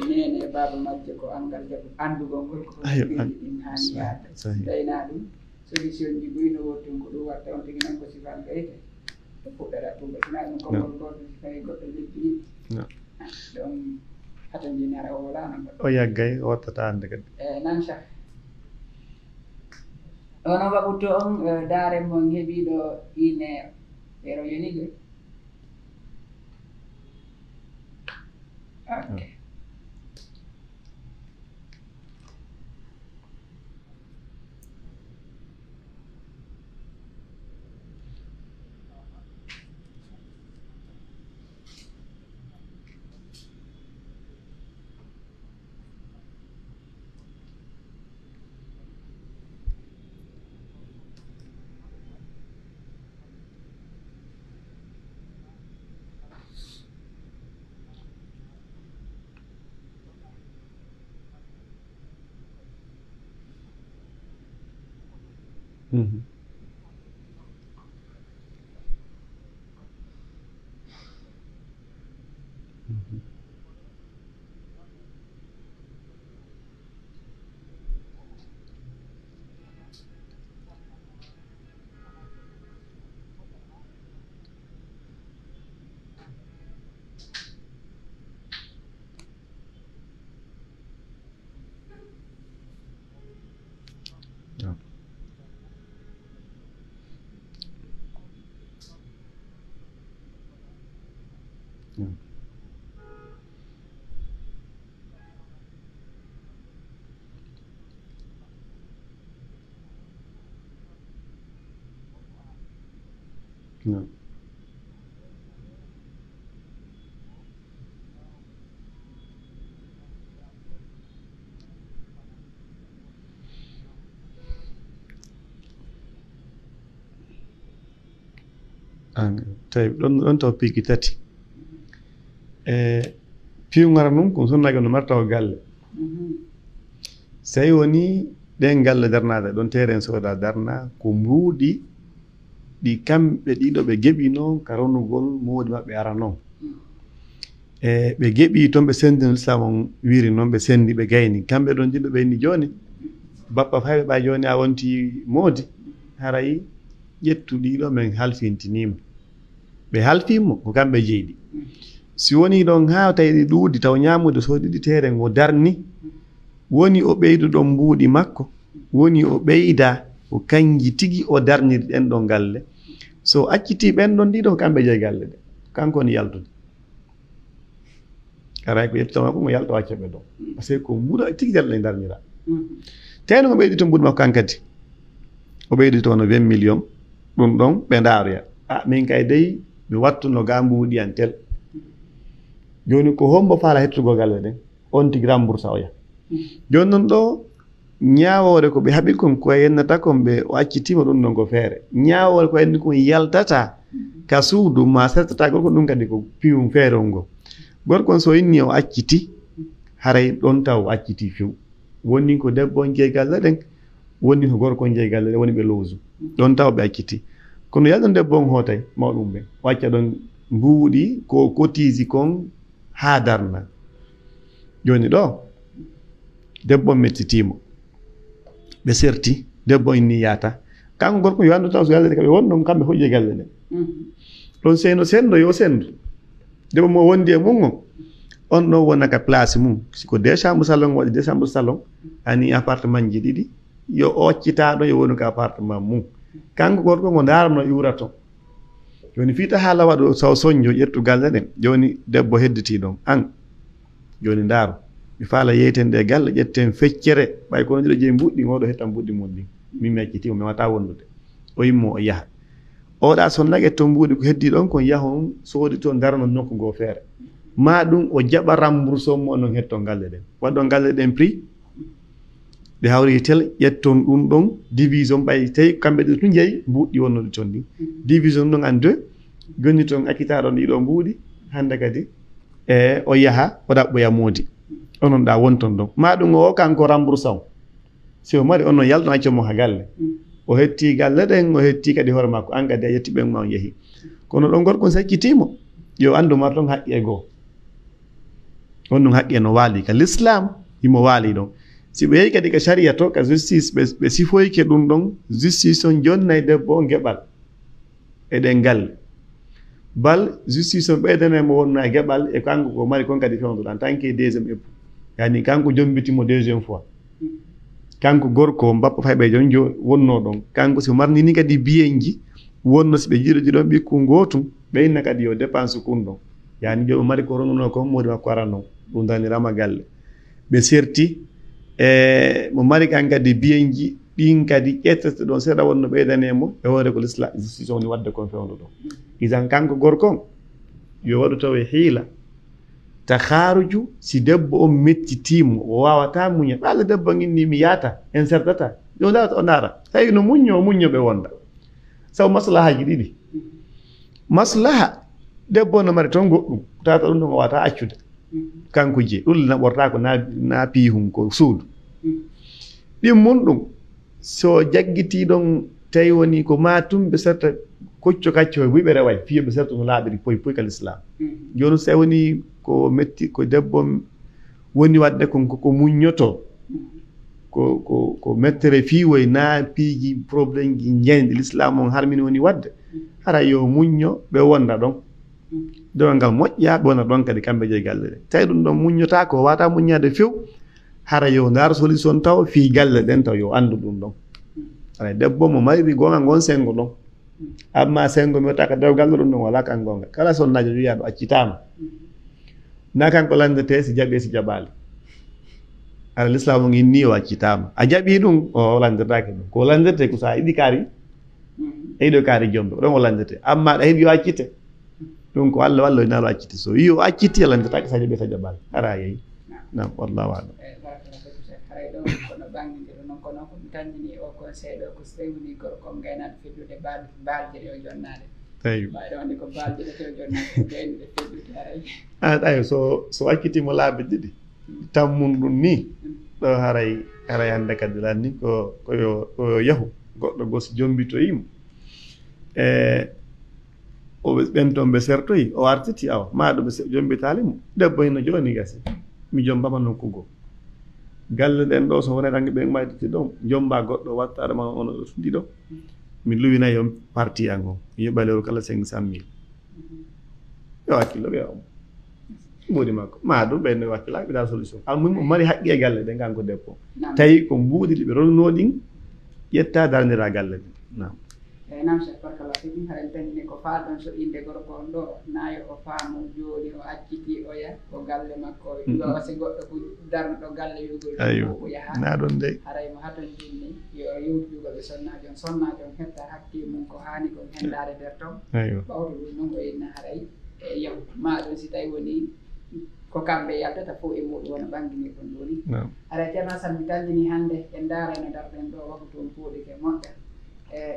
nene e baba majje ko angal jaɓu andugol ngol ko ɗin hani yaada dayna ɗum solution ji ɓuyno wotton ko ɗum watta on tigi nan ko sifan ɓeyde e fuɗɗata ɓuɓa sina ɗum konngol goto si tawi goɗɗo lebbi ɗiɗi ɗon hata jinara o wala no o yaggay o wattata ande kadi nan sah ono waɓuto on daare mon heɓiɗo ineero ero yonigue okay. Mm-hmm. Mm-hmm. Yeah. Yeah. Yeah. tawi ɗon taw piiki tati piwngara noon ko sunnaga no martaw galle so tawi woni ɗen galle darnade ɗon terrain soda darna ko mbuuɗi ɗi kamɓe ɗiɗo ɓe geɓino ka ronugol moodi maɓɓe ara noon ɓe geɓi toon ɓe sendino l'islam on wiiri noon ɓe sendi ɓe gayni kamɓe ɗon jiɗɗo ɓe inni joni bappa fayɓe ɓa joni a wonti moodi haray ƴettu ɗiɗo men halfintinima ɓe halfimo ko kamɓe jeyɗi si woni ɗon ha tawi ɗi ɗuuɗi taw ñamude so ɗiɗi terrain o darni woni o ɓeydu ɗon mbuuɗi makko woni o ɓeyda ko kanji tigi o darniri ɗen ɗon galle so acciti ɓen ɗon ɗiɗo ko kamɓe jeyi galle ɗe kanko woni yaltude aray ko yettitama ko mo yalta waccaɓe ɗon par ce que ko mbuuɗa tigi galle ɗe darnira teno o ɓeydi to mbuuɗi makko kankadi o ɓeydi to no 20 millions ɗum ɗon ɓe ndaaroya min kay dey mi wattuno ga mbuuɗi an tel joni ko hombo faala hettugo galle ɗen on tigi remboursa oya joni noon ɗo ñaawore ko ɓe haɓi kon ko yennata kon ɓe o accitima ɗum ɗon ko feere ñaawore ko henni kon yaltata ka suudu ma settata gorko ɗum kadi ko piwum feere on ngo gorkon so inni o acciti haray ɗon taw o acciti few woni ko debbo on jeyi galle ɗen woni ko gorko on jeyi galle ɗen woni ɓe lowsu ɗon taw ɓe acciti kono yalɗon debbo on hootay mawɗum ɓe o acca ɗon mbuuɗi ko cotise kon haa darna joni ɗo debbo on mettitimo ɓe serti debbo inni yaata kanko gorko yo anndu taw so galle ɗe kaɓe won ɗon kamɓe fof jeyi galle ɗen ɗon seyno sendo yo sendu debbo mo wondi e mum on ɗon wonaka place mum siko 2 chambre salon waɗi 2 chambre salon ani appartement ji ɗiɗi yo o accitaɗo yo woni ko appartement mum kanko gorko ngo darno iwra ton joni fiita haala waɗo saw soñjo ƴettu galle ɗen joni debbo hedditi ɗon an joni ndaaro mi faala yeyten ɗe galle ƴetten feccere ɓay kono jiɗo jeeyi mbuɗɗi oɗo hettan mbuɗɗi mum ɗin min mi accitimo mi wata wondude o yimmo o yaha oɗa son laget to mbuuɗi ko heddi ɗon kon yaha on soodi toon darno nokku ngo feere ma ɗum o jaɓa remboursement mo non hetton galle ɗen waɗɗon galle ɗen prix ɓe hawri tel ƴetton ɗum ɗon division ɓay tawi kamɓe ɗe to jeeyi mbuɗɗi wonnoɗi toon ɗin division ɗon en deux joni toon accitaɗon ɗiɗo mbuuɗi hande kadi o yaha o ɗaɓɓoya moodi onon ɗa wonton ɗon ma ɗum o kanko remboursement si o mari on noon yalɗon accomo ha galle o hetti galle ɗen o hetti kadi hoore makko an kadi a yetti ɓen ma on yeehi kono ɗon gorko sakkitimo yo andu mar ɗon haqqi e goo on ɗum haqqi e no waali ka l'islam himo waali ɗon si ɓe yehi kadi ka sharia to ka justice ɓe sifoyke ɗum ɗon justice on jonnayi debbo on geɓal eɗen galle bal justice on ɓeydanemo wonno e geɓal e kanko ko mari kon kadi fewnduɗo en tant que deuxiéme époux yani kanko jombitimo deuxiéme fois kanko gorko mbappa fayɓe jon jo wonno ɗon kanko si marnini kadi biyenji wonno si ɓe jiiɗoji ɗon ɓikku gotum ɓeyna kadi yo dépense kun ɗon yani joɓe mari ko ronnuno ko modi makko ara non ɗum danirama galle ɓe serti mo mari kan kadi biyenji ɗin kadi ƴettete ɗon seeɗa wonno ɓeydanemo e hoore ko l'islam justice woni wadde kon fewndo ɗon isan kanko gorkon yo waɗu taw e hiila ta haruju si debbo on mettitimo o wawata muña ɓaɗo debbo ginni mi yaata en serdata yo dawata o naara tawi no muño ɓe wonda sabu maslahaji ɗiɗi maslaha debbo no mari toon goɗɗum tata ɗum ɗon o wata accude kanko je ɗum naɓorta ko na piihum ko suudu ɗimmum ɗum so jaggiti ɗon tawi woni ko matumɓe serta kocco kacco e wiɓe reway fiyoɓe serta no laaɓiri poy kal islam joni so woni ko metti ko debbo woni wadde ko muññoto ko mettere fiiwoy na piiji probléme ji jeyde l'islam on harmini woni wadde hara yo muñño ɓe wonda ɗon dewal ngal moƴƴa ɓe wona ɗon kadi kamɓe jeyi galle ɗe tawi ɗum ɗon muññota ko wata muññade few hara yo ndar solution taw fi galle ɗen taw yo andu ɗum ɗon ara debbo mo mariri gonga gon sengo ɗon amma sengo mi wata ka dew galle ɗum ɗon wala kan gonga kala sonnajo wiya ɗo accitama na kanko landete si jaɓi si jaɓali ara l'islam o inni o accitama a jaɓi ɗum o landirtake ɗum ko landirte ko sa yiɗi kaari e yiɗo kaari jombe ɗon o landirte amma ɗa heeɓi yo accite ɗum ko Allah wallo inaalo acciti so wi o acciti e landirtake sa jaɓi sa jaɓali ara yeyi nam wallahu alam haray ɗo kono bangdiro noon kono ko mi tandini o conseil ɗo ko so tawi woni gorko gaynaɗo feddude baalje ɗe o jonnade tawi mbaɗo wonde ko baalje ɗe tew jonnade gaynude feddude haray ɗayo so accitimo laabi ɗiɗi tammum ɗum ni ɗo haray hannde kadi lanni koyo yahu goɗɗo gosi jombitoyimo ɓen toon ɓe sertoyi o artiti awa maɗo ɓe jombitalimo debbo hino joni gasi mi jombama nokkugo galle ɗen ɗo so wona range ɓe mayditi ɗon jomba goɗɗo wattare ma ono ɗo tundi ɗo mi luwinayi on parti an on yoɓaleru kala 500 000 yo hakkillo ɓe on mbuɗi makko ma ɗum ɓenne wakkila ɓiɗa solution almuhim o mari haqqi e galle ɗen kanko debbo tawi ko mbuuɗiɗi ɓe ronno ɗin ƴetta darnira galle ɗin nam eyyi nam cheikh barkala fiɗum haɗen tandini ko falɗon so inde gorko on ɗo nayo o faamu joni o acciti o ya ko galle makko yo si goɗɗo ko darnuɗo galle yugol o yaha na ɗon de haray mo haton jinni yo yewtugol ɓe sonnajo on hetta hakke mum ko hani kon hendade nder ton ɓawto ɗum noon o inna haray e yahu maɗum si tawi woni ko kamɓe yaltata fof e muɗum wona ɓangini kon joni haray ceerno Hassane mi tandini hannde en daareno darɗen ɗo waktu on fuuɗike moƴƴa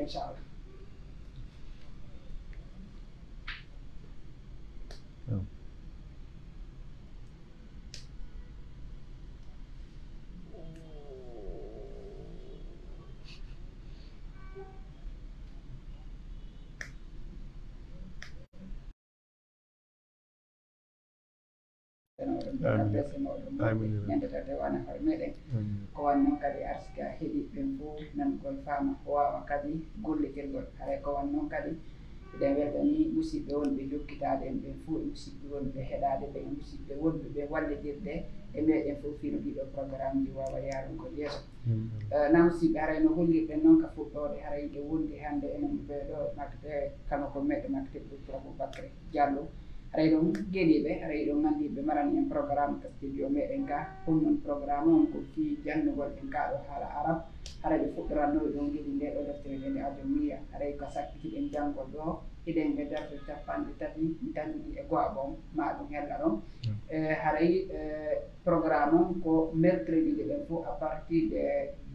inchallah ñandetade wana hoore meɗen ko wan noon kadi arsika heeɗiɓɓen fof nangol faama o wawa kadi gollitirgol haray ko wan noon kadi eɗen weltani musidɓe wonɓe jokkitaɗe en ɓen fof e musidɓe wonɓe heɗade ɓe e musidɓe wonɓe ɓe wallidirde e meɗen fof fino ɗiɗo programme ji wawa yarugol yeeso na musidɓe haray no hollirɗen noon ka fuɗɗode haray ɗe wondi hannde enen ɓeɗo makte kano ko meɗe makte docteur Aboubacry Diallo haray ɗon gueɗiɓe haray ɗon gandiɓe marani en programme ka studio meɗen ga ɗum noon programme on ko fi jangugol en kaɗo haala arab haray ɓe fuɗɗorannoɓe ɗon gueɗi nde ɗo deftere nde nde ajomiya haray ko sakkitiɗen janggol ɗo eɗen ɓe darto 33 mi tandini e go'a bon ma ɗum hella ɗon haray programme on ko mercredi ɗe ɓen fof à partir de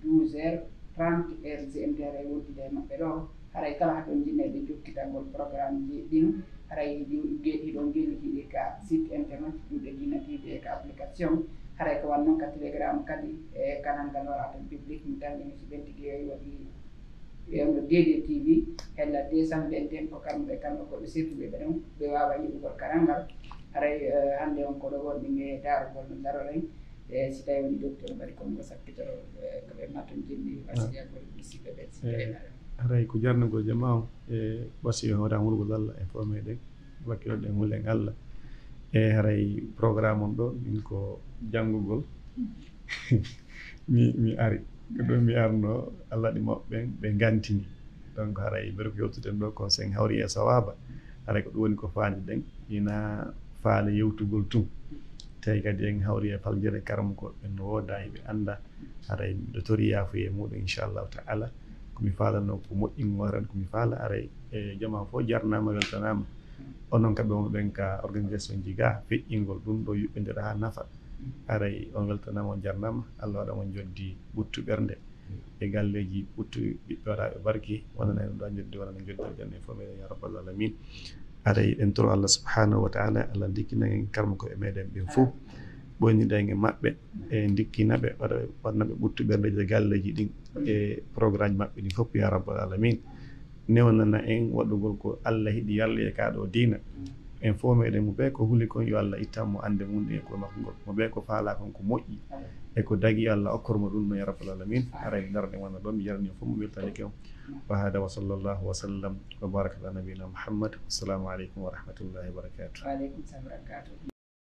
12h30 heure GMT haray wontide e maɓɓe ɗo haray kala haɗon jinneɓe jokkitagol programme ji ɗin haray hiɗon guellihiɗi ka site internet juuɗe Dina TV e ka application haray ko wan noon ka télégramme kadi e canal ngal waraten public mi tandini so ɓen tigui waɗi wiyamno DD TV hella 221 ko kamɓe koɓe sirtuɓe ɓe ɗon ɓe wawa yiɗugol kanal ngal haray hannde on koɗo wonɗi e darugol no daroɗen e si tawi woni docteur mbaɗi kongo sakkitoro koɓe maton jinni wasiyagol musidɓe ɓe si tawi haray ko jarnugol jama o e wasi hoore hurgol Allah e fo meɗen wakkilo ɗen hulen Allah e haray programme on ɗo min ko janngugol mi ari ko ɗum mi arno Allah ɗi maɓɓe ɓe gantini donc haray mbere ko yewtuden ɗo ko sen hawri e sawaba haray ko ɗum woni ko faandi ɗen ina faala yewtugol tum tawi kadi en hawri e faljere karama ko ɓen wooda eɓe annda haray miɗo tori yaafuye muɗum inchallahu taala komi faalano ko moƴƴingo tan komi faala aray e jama fof jarnama weltanama onon kamɓe wonɓe ɓen ka organisation ji ga feƴƴingol ɗum ɗo yuɓɓindira ha nafa aray on weltanama on jarnama Allah waɗa mon joddi ɓuttu ɓernde e galleji ɓuttu ɓiɓɓe waɗaɓe barki wonana en ɗo joddi wonana joddi aljanna fo meɗen ya rabbal alamin aray en toro Allah subhanahu wa taala Allah dikkina en karma ko e meɗen ɓen fof ɓoyniɗen e maɓɓe e dikkinaɓe waɗnaɓe ɓuttu ɓerndeji e galleji ɗin e programme maɓɓe ɗin fof ya rabbal alamin newnana en waɗugol ko Allah hiɗi yalla e kaɗo diina en fof meɗen mo ɓe ko huuli kon yo Allah ittanmo ande mum e ko makko ngol mo ɓe ko faala kon ko moƴƴi e ko dagi Allah okkormo ɗum no ya rabbal alamin aray darde wona ɗon mi jarani fof mo weltanike on wa hada wa sallallahu wa sallam wa baraka ala nabiyina Muhammad assalamu aleykum wa rahmatullahi wa barakatuh. Wa aleykum salam wa barakatuh.